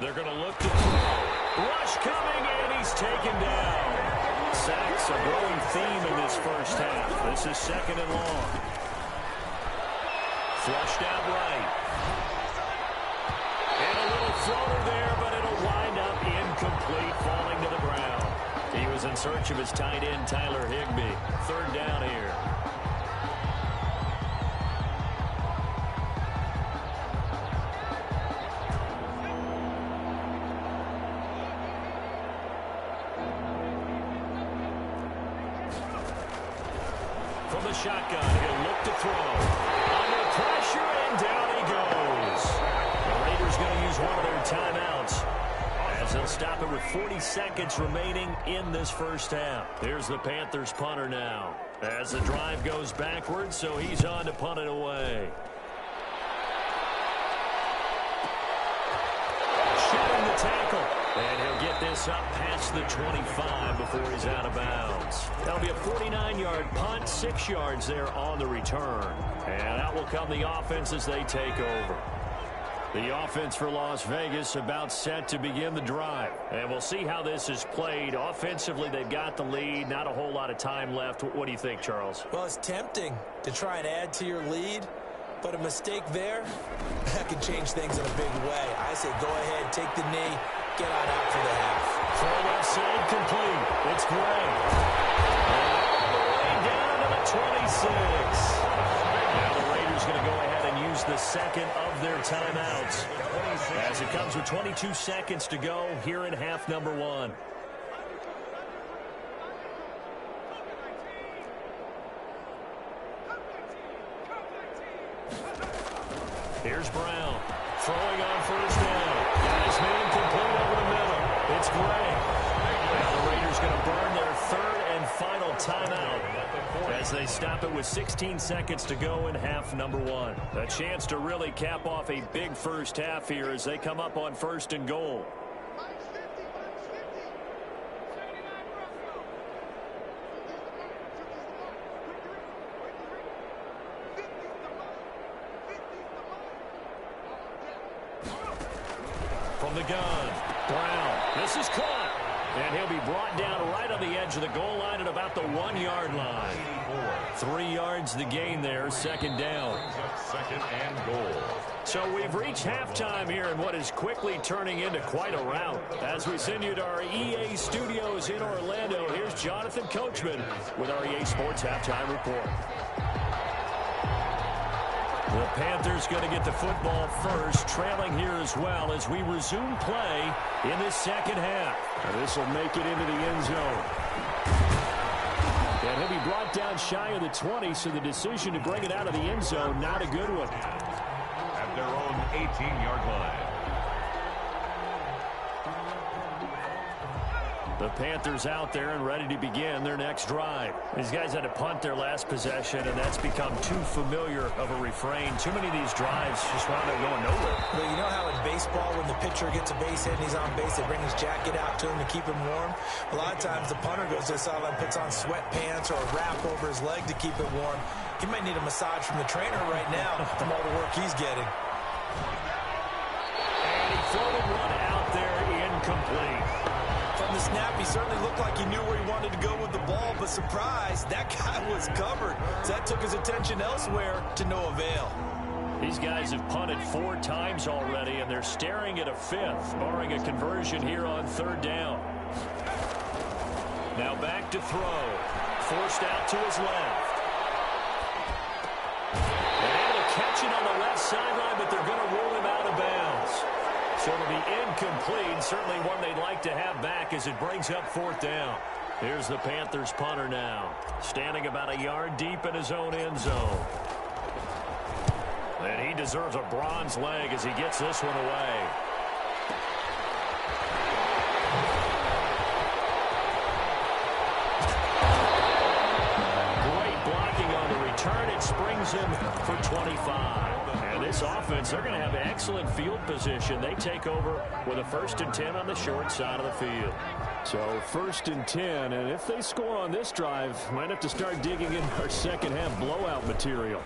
They're going to look to throw. Rush coming, and he's taken down. Sacks a growing theme in this first half. This is 2nd and long. Flushed out right. And a little floater there, but it'll wind up incomplete, falling to the ground. He was in search of his tight end, Tyler Higbee. 3rd down here. From the shotgun, he'll look to throw. Under pressure, and down he goes. The Raiders going to use one of their timeouts as they'll stop it with 40 seconds remaining in this first half. Here's the Panthers punter now as the drive goes backwards, so he's on to punt it away. Shedding the tackle. And he'll get this up past the 25 before he's out of bounds. That'll be a 49-yard punt, 6 yards there on the return. And out will come the offense as they take over. The offense for Las Vegas about set to begin the drive. And we'll see how this is played. Offensively, they've got the lead. Not a whole lot of time left. What do you think, Charles? Well, it's tempting to try and add to your lead. But a mistake there, that could change things in a big way. I say go ahead, take the knee, get on out for the half. Throw left side complete. It's Gray. All the way down to the 26. Now the Raiders going to go ahead and use the second of their timeouts as it comes with 22 seconds to go here in half number 1. Here's Brown, throwing on 1st down. Got his man complete over the middle. It's Gray. Now the Raiders going to burn their 3rd and final timeout as they stop it with 16 seconds to go in half number 1. A chance to really cap off a big first half here as they come up on 1st and goal. From the gun, Brown. This is caught. And he'll be brought down right on the edge of the goal line at about the 1-yard line. 3 yards the gain there, 2nd down. 2nd and goal. So we've reached halftime here in what is quickly turning into quite a rout. As we send you to our EA studios in Orlando, here's Jonathan Coachman with our EA Sports Halftime Report. The Panthers going to get the football first, trailing here as well as we resume play in this second half. This will make it into the end zone. And he'll be brought down shy of the 20, so the decision to bring it out of the end zone, not a good one. At their own 18-yard line. The Panthers out there and ready to begin their next drive. These guys had to punt their last possession, and that's become too familiar of a refrain. Too many of these drives just wound up going nowhere. But you know how in baseball, when the pitcher gets a base hit and he's on base, they bring his jacket out to him to keep him warm? A lot of times the punter goes to the sideline, puts on sweatpants or a wrap over his leg to keep it warm. He might need a massage from the trainer right now from all the work he's getting. And he floated one out there incomplete. From the snap, he certainly looked like he knew where he wanted to go with the ball, but surprise, that guy was covered. So that took his attention elsewhere to no avail. These guys have punted 4 times already, and they're staring at a 5th, barring a conversion here on 3rd down. Now back to throw. Forced out to his left. And able to catch it on the left sideline, but they're going to rule him out of bounds. So it'll be incomplete, certainly one they'd like to have back as it brings up 4th down. Here's the Panthers punter now, standing about a yard deep in his own end zone. And he deserves a bronze leg as he gets this one away. Great blocking on the return. It springs him for 25. And this offense, they're going to have excellent field position. They take over with a 1st and 10 on the short side of the field. So 1st and 10, and if they score on this drive, might have to start digging in our second half blowout material.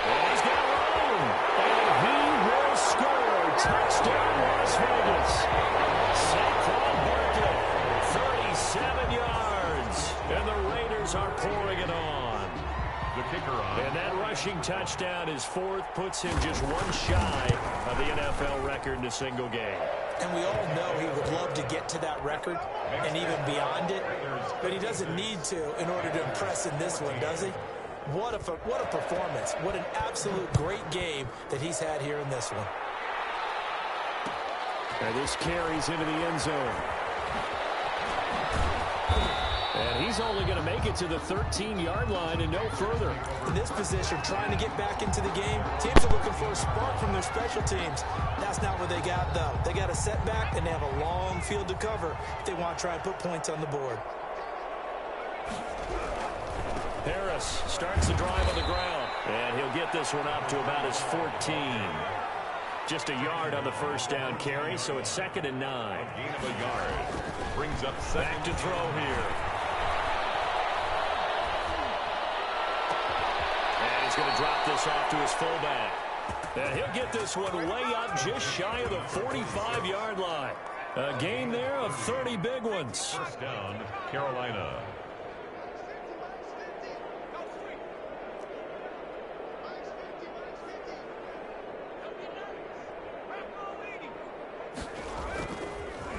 And he's got room, and he will score. Touchdown, Las Vegas. Saquon Barkley, 37 yards, and the Raiders are pouring it on. The kicker on. And that rushing touchdown is 4th, puts him just one shy of the NFL record in a single game. And we all know he would love to get to that record and even beyond it, but he doesn't need to in order to impress in this one, does he? What a performance. What an absolute great game that he's had here in this one. And this carries into the end zone. And he's only going to make it to the 13-yard line and no further. In this position, trying to get back into the game, teams are looking for a spark from their special teams. That's not what they got, though. They got a setback, and they have a long field to cover if they want to try and put points on the board. Harris starts the drive on the ground, and he'll get this one up to about his 14. Just a yard on the 1st down carry, so it's 2nd and 9. Gain of a yard. Brings up Back to throw here. And he's going to drop this off to his fullback. And he'll get this one way up just shy of the 45-yard line. A gain there of 30 big ones. 1st down, Carolina.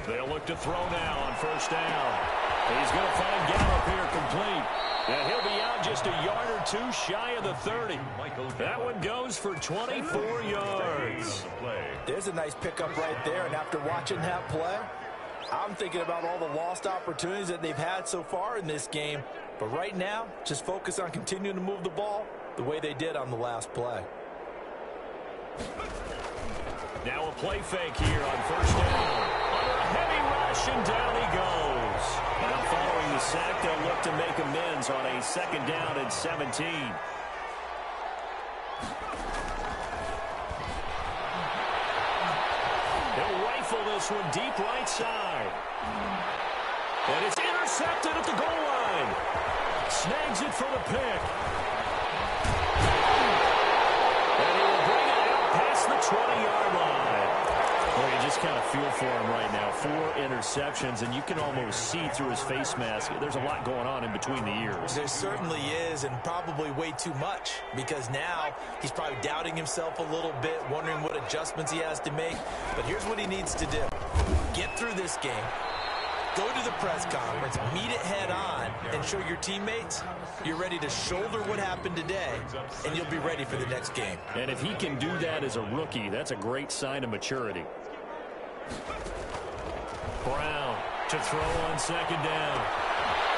They'll look to throw now on 1st down. He's going to find Gallup here complete. And he'll be out just a yard or two shy of the 30. That one goes for 24 yards. There's a nice pickup right there, and after watching that play, I'm thinking about all the lost opportunities that they've had so far in this game. But right now, just focus on continuing to move the ball the way they did on the last play. Now a play fake here on 1st down. Under a heavy rush, and down he goes. Now following the sack, they'll look to make amends on a 2nd down and 17. He'll rifle this one deep right side. And it's intercepted at the goal line. Snags it for the pick. And he will bring it out past the 20-yard line. Well, you just kind of feel for him right now. 4 interceptions, and you can almost see through his face mask. There's a lot going on in between the ears. There certainly is, and probably way too much, because now he's probably doubting himself a little bit, wondering what adjustments he has to make. But here's what he needs to do. Get through this game. Go to the press conference, meet it head on, and show your teammates you're ready to shoulder what happened today, and you'll be ready for the next game. And if he can do that as a rookie, that's a great sign of maturity. Brown to throw on 2nd down.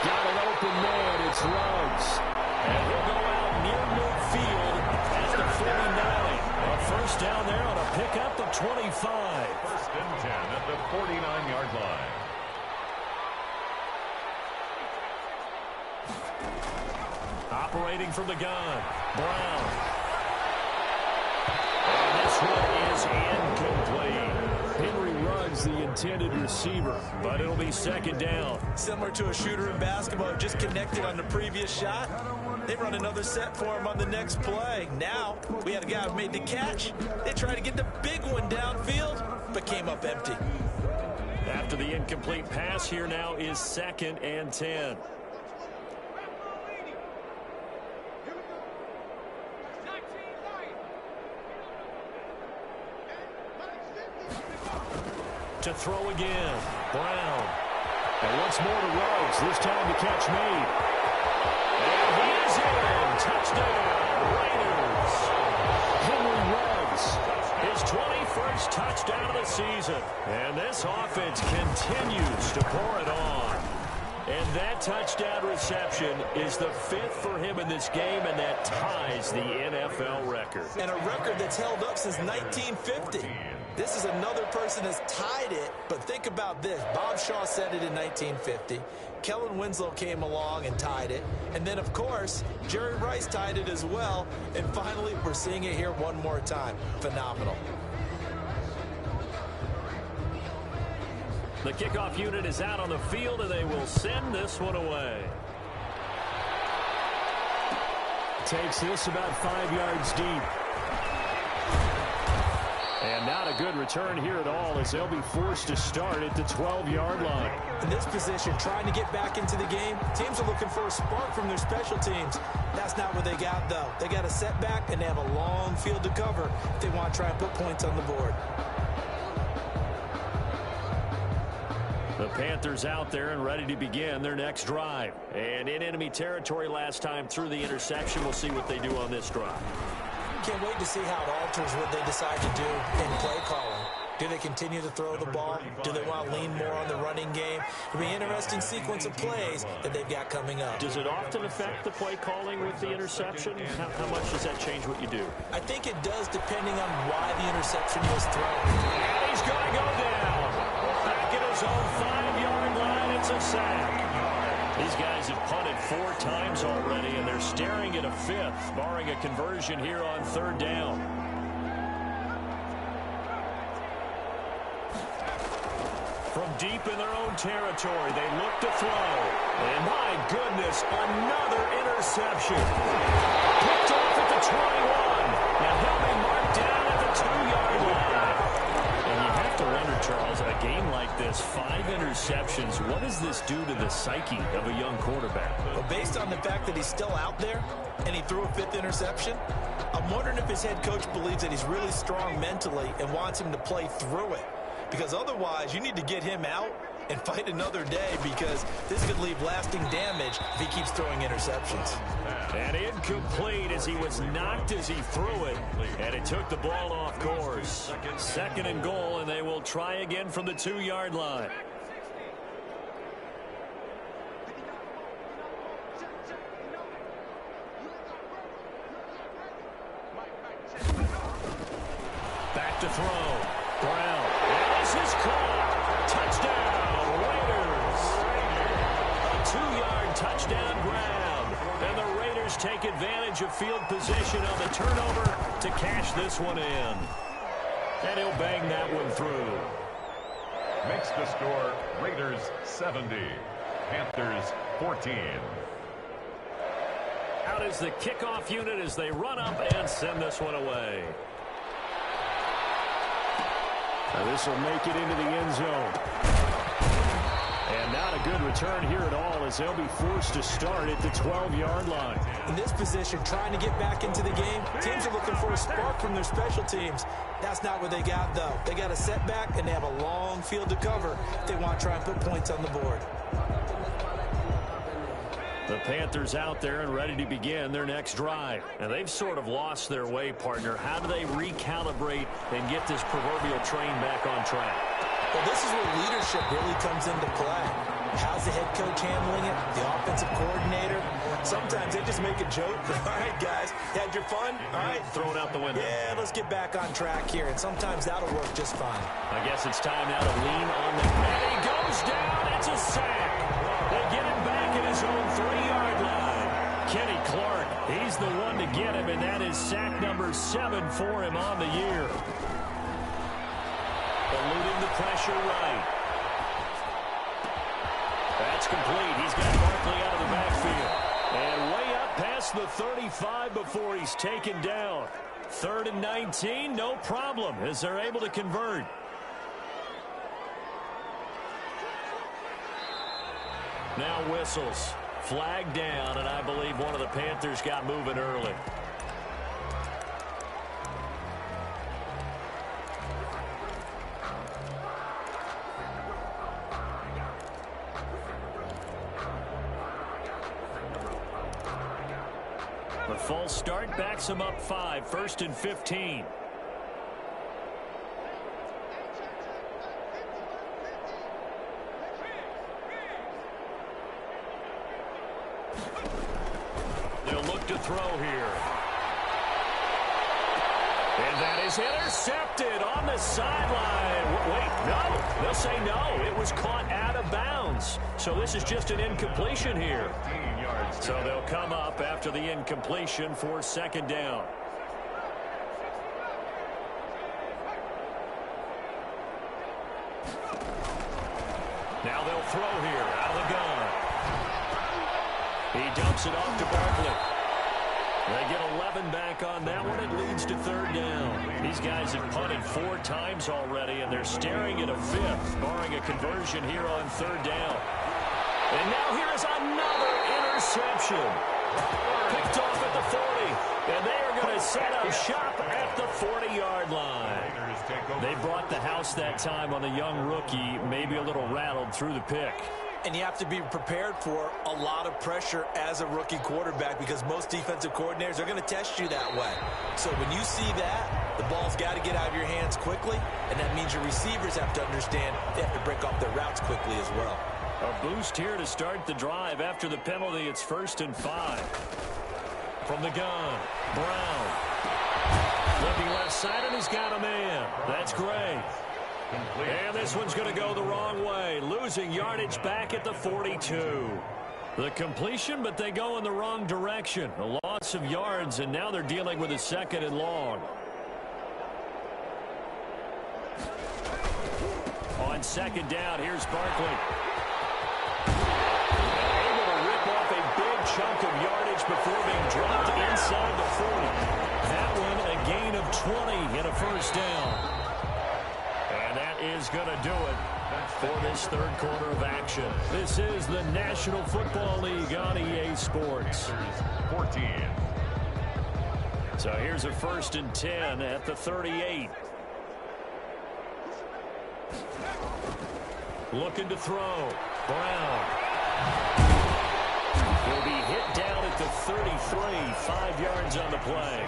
Got an open man. It's Ruggs. And he'll go out near midfield at the 49. A 1st down there on a pickup of 25. 1st and 10 at the 49-yard line. Operating from the gun, Brown. And this one is incomplete. Henry Ruggs, the intended receiver, but it'll be 2nd down. Similar to a shooter in basketball, just connected on the previous shot. They run another set for him on the next play. Now, we had a guy who made the catch. They tried to get the big one downfield, but came up empty. After the incomplete pass, here now is 2nd and 10. To throw again, Brown. And once more to Ruggs. This time the catch made. And he is in. Touchdown, Raiders. Henry Ruggs. His 21st first touchdown of the season. And this offense continues to pour it on. And that touchdown reception is the 5th for him in this game, and that ties the NFL record. And a record that's held up since 1950. This is another person that's tied it, but think about this. Bob Shaw said it in 1950. Kellen Winslow came along and tied it. And then, of course, Jerry Rice tied it as well. And finally, we're seeing it here one more time. Phenomenal. The kickoff unit is out on the field, and they will send this one away. Takes this about 5 yards deep. And not a good return here at all, as they'll be forced to start at the 12-yard line. In this position, trying to get back into the game, teams are looking for a spark from their special teams. That's not what they got, though. They got a setback, and they have a long field to cover if they want to try and put points on the board. The Panthers out there and ready to begin their next drive. And in enemy territory last time through the interception. We'll see what they do on this drive. Can't wait to see how it alters what they decide to do in play calling. Do they continue to throw the ball? Do they want to lean more on the running game? It'll be an interesting sequence of plays that they've got coming up. Does it often affect the play calling with the interception? How much does that change what you do? I think it does, depending on why the interception was thrown. And he's going to go down. Back at his own 5-yard line, it's a sack. These guys have punted 4 times already, and they're staring at a 5th, barring a conversion here on 3rd down. From deep in their own territory, they look to throw. And my goodness, another interception. Picked off at the 21. Now he'll be marked down at the 2-yard line. And you have to wonder, Charles, a game like this, 5 interceptions, what does this do to the psyche of a young quarterback? Well, based on the fact that he's still out there and he threw a 5th interception, I'm wondering if his head coach believes that he's really strong mentally and wants him to play through it. Because otherwise, you need to get him out and fight another day, because this could leave lasting damage if he keeps throwing interceptions. And incomplete as he was knocked as he threw it, and it took the ball off course. 2nd and goal, and they will try again from the 2-yard line. Back to throw. Brown. And this is caught. Touchdown, Raiders. A 2-yard touchdown grab. And the Raiders take advantage of field position on the turnover to cash this one in. And he'll bang that one through. Makes the score Raiders 70, Panthers 14. Out is the kickoff unit as they run up and send this one away. Now this will make it into the end zone. And not a good return here at all, as they'll be forced to start at the 12-yard line. In this position, trying to get back into the game, teams are looking for a spark from their special teams. That's not what they got, though. They got a setback, and they have a long field to cover if they want to try and put points on the board. The Panthers out there and ready to begin their next drive. And they've sort of lost their way, partner. How do they recalibrate and get this proverbial train back on track? Well, this is where leadership really comes into play. How's the head coach handling it? The offensive coordinator? Sometimes they just make a joke. All right, guys, had your fun? All right. Throw it out the window. Yeah, let's get back on track here. And sometimes that'll work just fine. I guess it's time now to lean on the... And he goes down. It's a sack. They get him back at his own 3-yard line. Kenny Clark, he's the one to get him, and that is sack number 7 for him on the year. Eluding the pressure right. That's complete. He's got Barkley out of the backfield. And way up past the 35 before he's taken down. 3rd and 19, no problem, as they're able to convert. Now whistles. Flag down, and I believe one of the Panthers got moving early. The false start backs him up 5, 1st and 15. to throw here. And that is intercepted on the sideline. Wait, no. They'll say no. It was caught out of bounds. So this is just an incompletion here. So they'll come up after the incompletion for second down. Now they'll throw here out of the gun. He dumps it off to Barkley. They get 11 back on that one. It leads to third down. These guys have punted 4 times already, and they're staring at a 5th, barring a conversion here on third down. And now here is another interception. Picked off at the 40, and they are going to set up shop at the 40-yard line. They brought the house that time on the young rookie, maybe a little rattled through the pick. And you have to be prepared for a lot of pressure as a rookie quarterback because most defensive coordinators are going to test you that way. So when you see that, the ball's got to get out of your hands quickly, and that means your receivers have to understand they have to break off their routes quickly as well. A boost here to start the drive. After the penalty, it's 1st and 5. From the gun, Brown. Looking left side, and he's got a man. That's Gray. And this one's going to go the wrong way. Losing yardage back at the 42. The completion, but they go in the wrong direction. A loss of yards, and now they're dealing with a 2nd and long. On 2nd down, here's Barkley. Able to rip off a big chunk of yardage before being dropped inside the 40. That one a gain of 20 and a 1st down. Is going to do it for this third quarter of action. This is the National Football League on EA Sports. 14. So here's a 1st and 10 at the 38. Looking to throw. Brown. He'll be hit down at the 33. 5 yards on the play.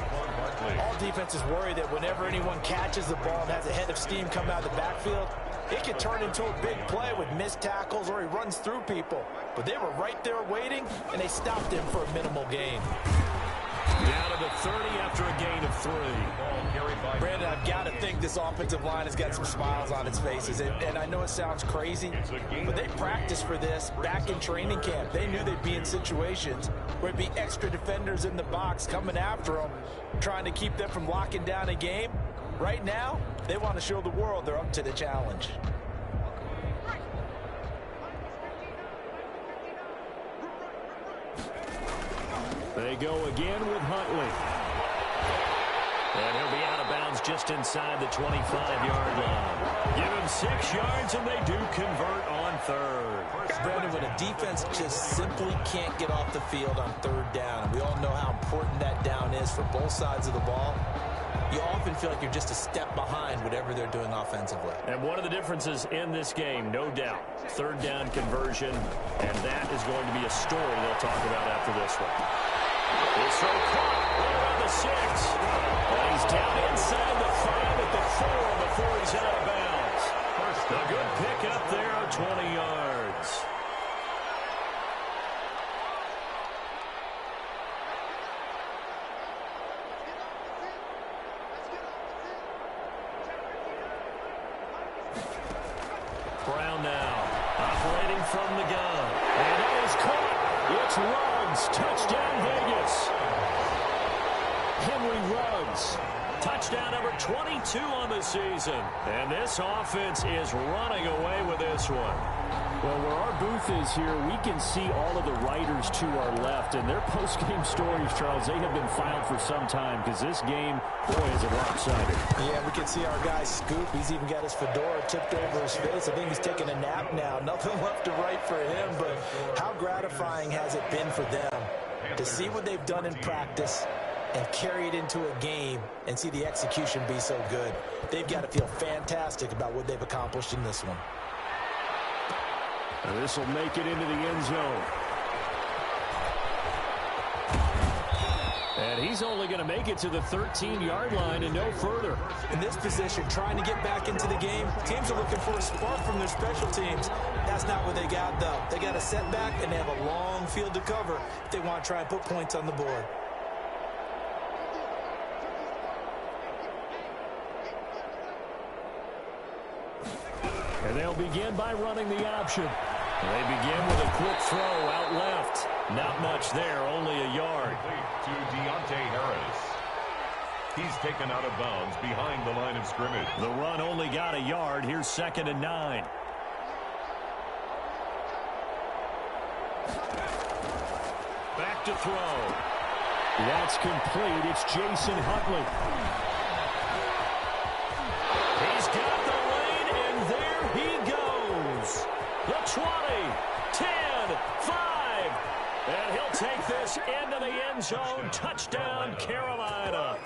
All defenses worry that whenever anyone catches the ball and has a head of steam come out of the backfield, it can turn into a big play with missed tackles or he runs through people. But they were right there waiting, and they stopped him for a minimal gain. Down to the 30 after a gain of 3. Brandon, I've got to think this offensive line has got some smiles on its faces. And I know it sounds crazy, but they practiced for this back in training camp. They knew they'd be in situations where it'd be extra defenders in the box coming after them, trying to keep them from locking down a game. Right now, they want to show the world they're up to the challenge. They go again with Huntley. And he'll be out of bounds just inside the 25-yard line. Give him 6 yards, and they do convert on third. Brandon, when a defense just simply can't get off the field on third down, and we all know how important that down is for both sides of the ball, you often feel like you're just a step behind whatever they're doing offensively. And one of the differences in this game, no doubt, third down conversion, and that is going to be a story they'll talk about after this one. This throw caught around the 6. And he's down inside the 5 at the 4 before he's out of bounds. A good pick up there of 20 yards. Brown now, operating from the gun. And it is caught. It's Ruggs. Touchdown, Vegas. Henry Ruggs. Touchdown number 22 on the season. And this offense is running away with this one. Well, where our booth is here, we can see all of the writers to our left. And their post-game stories, Charles, they have been filed for some time because this game, boy, is it lopsided. Yeah, we can see our guy Scoop. He's even got his fedora tipped over his face. I think he's taking a nap now. Nothing left to write for him, but how gratifying has it been for them to see what they've done in practice and carry it into a game and see the execution be so good. They've got to feel fantastic about what they've accomplished in this one. And this will make it into the end zone. And he's only going to make it to the 13-yard line and no further. In this position, trying to get back into the game, teams are looking for a spark from their special teams. That's not what they got, though. They got a setback, and they have a long field to cover if they want to try and put points on the board. And they'll begin by running the option. They begin with a quick throw out left. Not much there, only a yard. To Deontay Harris. He's taken out of bounds behind the line of scrimmage. The run only got a yard. Here's 2nd and 9. Back to throw. That's complete. It's Jason Huntley. He's got the lane, and there he goes. The 20, 10, 5. And he'll take this into the end zone. Touchdown, Carolina.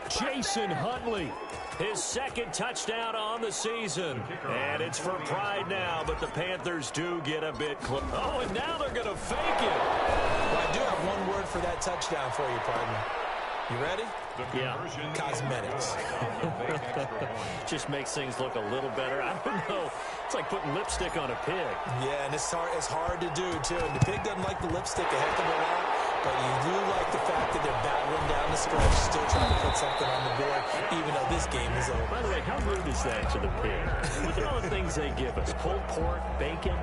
Jason Huntley, his 2nd touchdown on the season. And it's for pride now, but the Panthers do get a bit close. Oh, and now they're going to fake it. Well, I do have one word for that touchdown for you, partner. You ready? Yeah. Cosmetics. Just makes things look a little better. I don't know. It's like putting lipstick on a pig. Yeah, and it's hard to do, too. And the pig doesn't like the lipstick a heck of a lot, but you do like the fact that they're battling down the stretch, still trying to put something on the board, even though this game is over. By the way, how rude is that to the pig? Look at all the things they give us. Pulled pork, bacon.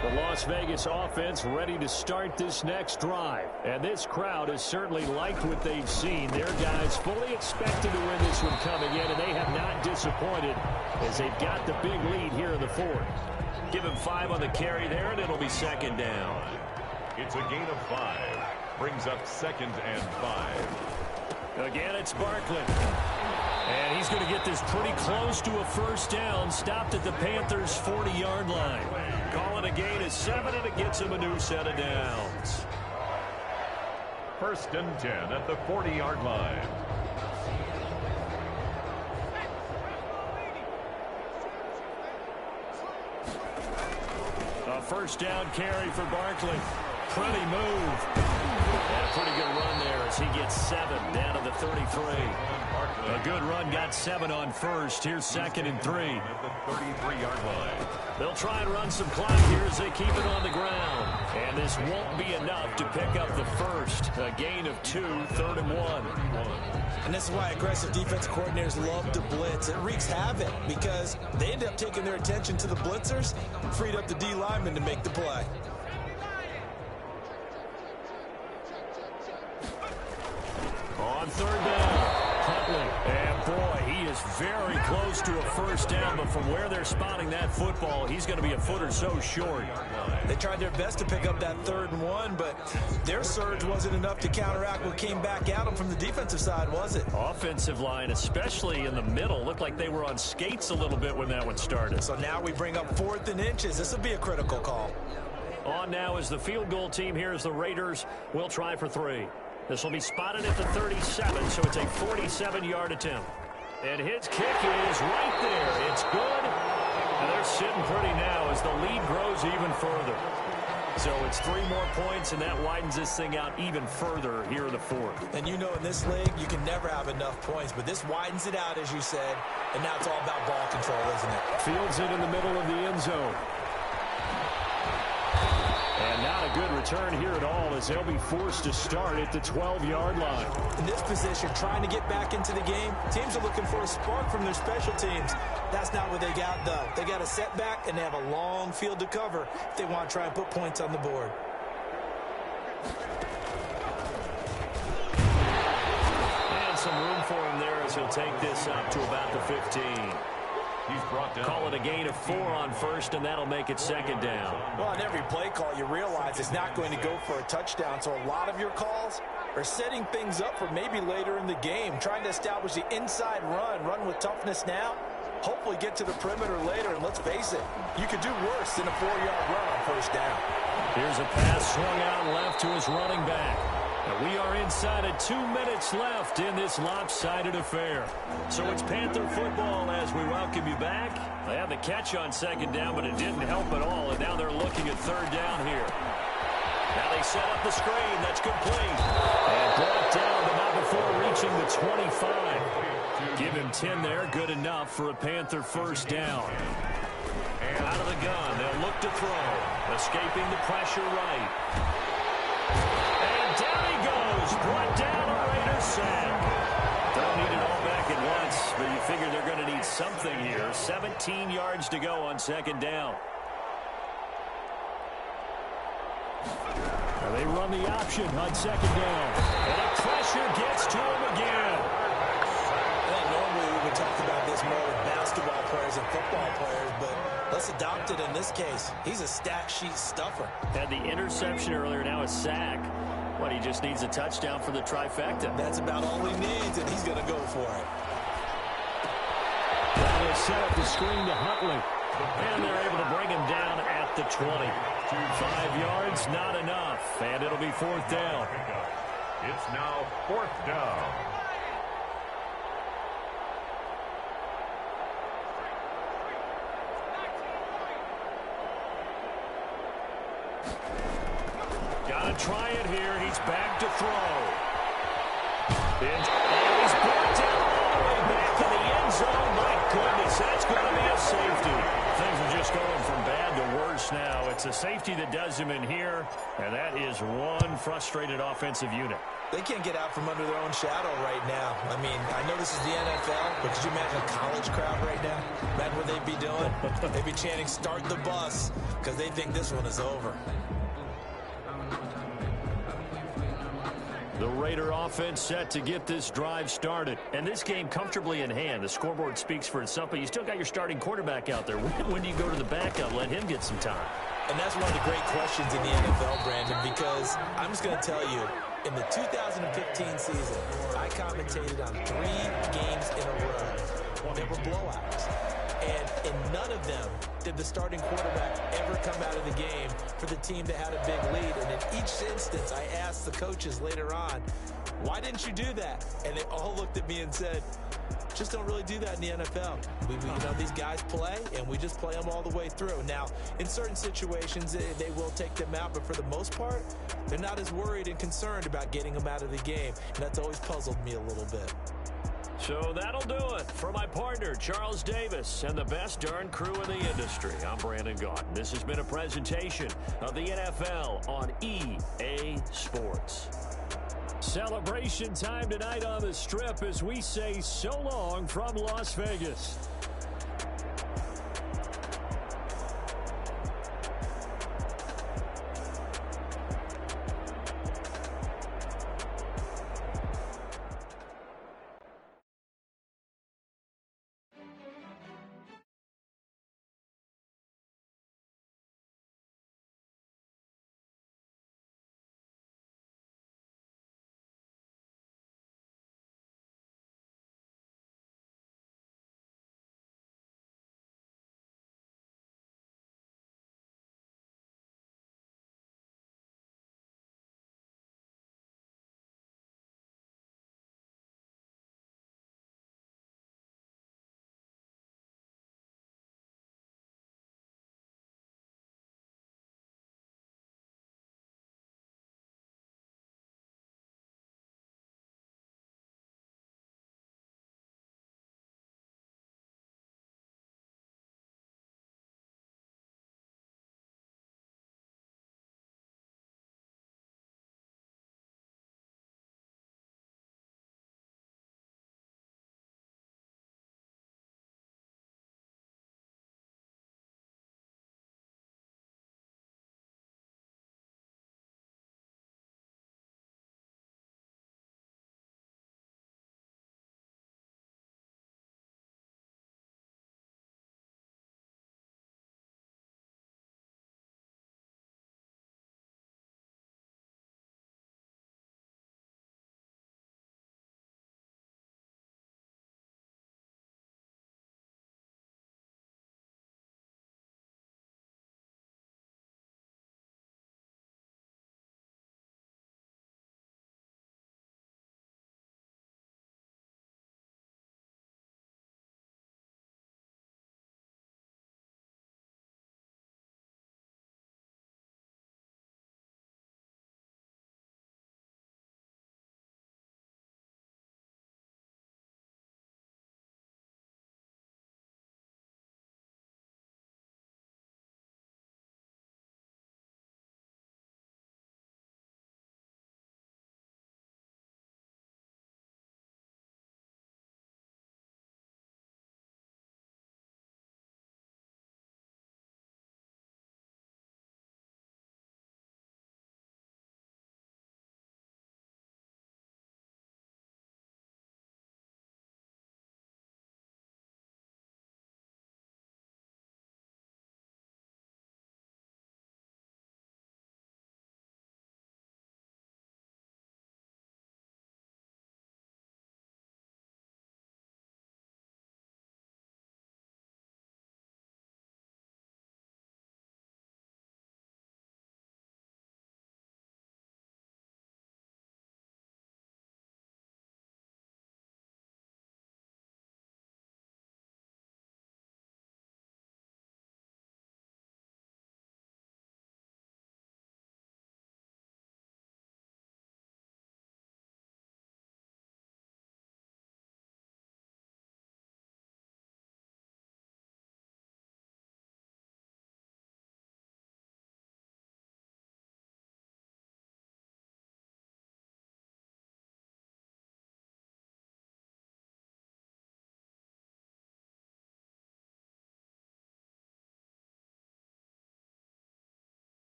The Las Vegas offense ready to start this next drive. And this crowd has certainly liked what they've seen. Their guys fully expected to win this one coming in, and they have not disappointed as they've got the big lead here in the 4th. Give him 5 on the carry there, and it'll be 2nd down. It's a gain of 5. Brings up 2nd and 5. Again, it's Barkley. And he's going to get this pretty close to a 1st down. Stopped at the Panthers' 40-yard line. Calling a gain of 7, and it gets him a new set of downs. 1st and 10 at the 40-yard line. A 1st down carry for Barkley. Pretty move. And a pretty good run there as he gets 7 down to the 33. A good run, got 7 on 1st. Here's 2nd and 3. At the 33-yard line. They'll try and run some clock here as they keep it on the ground. And this won't be enough to pick up the 1st. A gain of 2, 3rd and 1. And this is why aggressive defensive coordinators love to blitz. It wreaks havoc because they end up taking their attention to the blitzers, freed up the D lineman to make the play. On 3rd down, Huntley. And boy, he is very close to a 1st down, but from where they're spotting that football, he's going to be a foot or so short. They tried their best to pick up that 3rd and 1, but their surge wasn't enough to counteract what came back at them from the defensive side, was it? Offensive line, especially in the middle, looked like they were on skates a little bit when that one started. So now we bring up 4th and inches. This will be a critical call. On now is the field goal team. Here's the Raiders. We'll try for 3. This will be spotted at the 37, so it's a 47-yard attempt. And his kick is right there. It's good. And they're sitting pretty now as the lead grows even further. So it's 3 more points, and that widens this thing out even further here in the 4th. And you know in this league, you can never have enough points, but this widens it out, as you said, and now it's all about ball control, isn't it? Fields it in the middle of the end zone. And not a good return here at all as they'll be forced to start at the 12-yard line. In this position, trying to get back into the game, teams are looking for a spark from their special teams. That's not what they got, though. They got a setback, and they have a long field to cover if they want to try and put points on the board. And some room for him there as he'll take this up to about the 15. He's brought down. Call it a gain of 4 on 1st, and that'll make it 2nd down. Well, on every play call, you realize it's not going to go for a touchdown, so a lot of your calls are setting things up for maybe later in the game, trying to establish the inside run with toughness now, hopefully get to the perimeter later, and let's face it, you could do worse than a 4-yard run on 1st down. Here's a pass swung out left to his running back. And we are inside of 2 minutes left in this lopsided affair. So it's Panther football as we welcome you back. They had the catch on 2nd down, but it didn't help at all, and now they're looking at 3rd down here. Now they set up the screen. That's complete. And brought down, but not before reaching the 25. Give him 10 there. Good enough for a Panther 1st down. Out of the gun. They'll look to throw. Escaping the pressure right. And down he goes. Brought down a Raiders sack. They'll need it all back in 1 something here. 17 yards to go on second down. Now they run the option on second down. And the pressure gets to him again. Normally we would talk about this more with basketball players and football players, but let's adopt it in this case. He's a stat sheet stuffer. Had the interception earlier, now a sack. What, he just needs a touchdown for the trifecta. That's about all he needs, and he's going to go for it. Now they set up the screen to Huntley. And they're able to bring him down at the 20. 5 yards, not enough. And it'll be fourth down. It's now fourth down. Gotta try it here. He's back to throw. And he's brought down all the way back to the end zone. My goodness, that's going to be a safety. Things are just going from bad to worse now. It's a safety that does him in here, and that is one frustrated offensive unit. They can't get out from under their own shadow right now. I mean, I know this is the NFL, but could you imagine a college crowd right now? Imagine what they'd be doing. They'd be chanting, "Start the bus," because they think this one is over. The Raider offense set to get this drive started. And this game comfortably in hand. The scoreboard speaks for itself, but you still got your starting quarterback out there. When do you go to the backup? Let him get some time. And that's one of the great questions in the NFL, Brandon, because I'm just going to tell you, in the 2015 season, I commentated on 3 games in a row. They were blowouts. And in none of them did the starting quarterback ever come out of the game for the team that had a big lead. And in each instance, I asked the coaches later on, why didn't you do that? And they all looked at me and said, just don't really do that in the NFL. These guys play, and we just play them all the way through. Now, in certain situations, they will take them out, but for the most part, they're not as worried and concerned about getting them out of the game. And that's always puzzled me a little bit. So that'll do it for my partner, Charles Davis, and the best darn crew in the industry. I'm Brandon Gaudin. This has been a presentation of the NFL on EA Sports. Celebration time tonight on the Strip as we say so long from Las Vegas.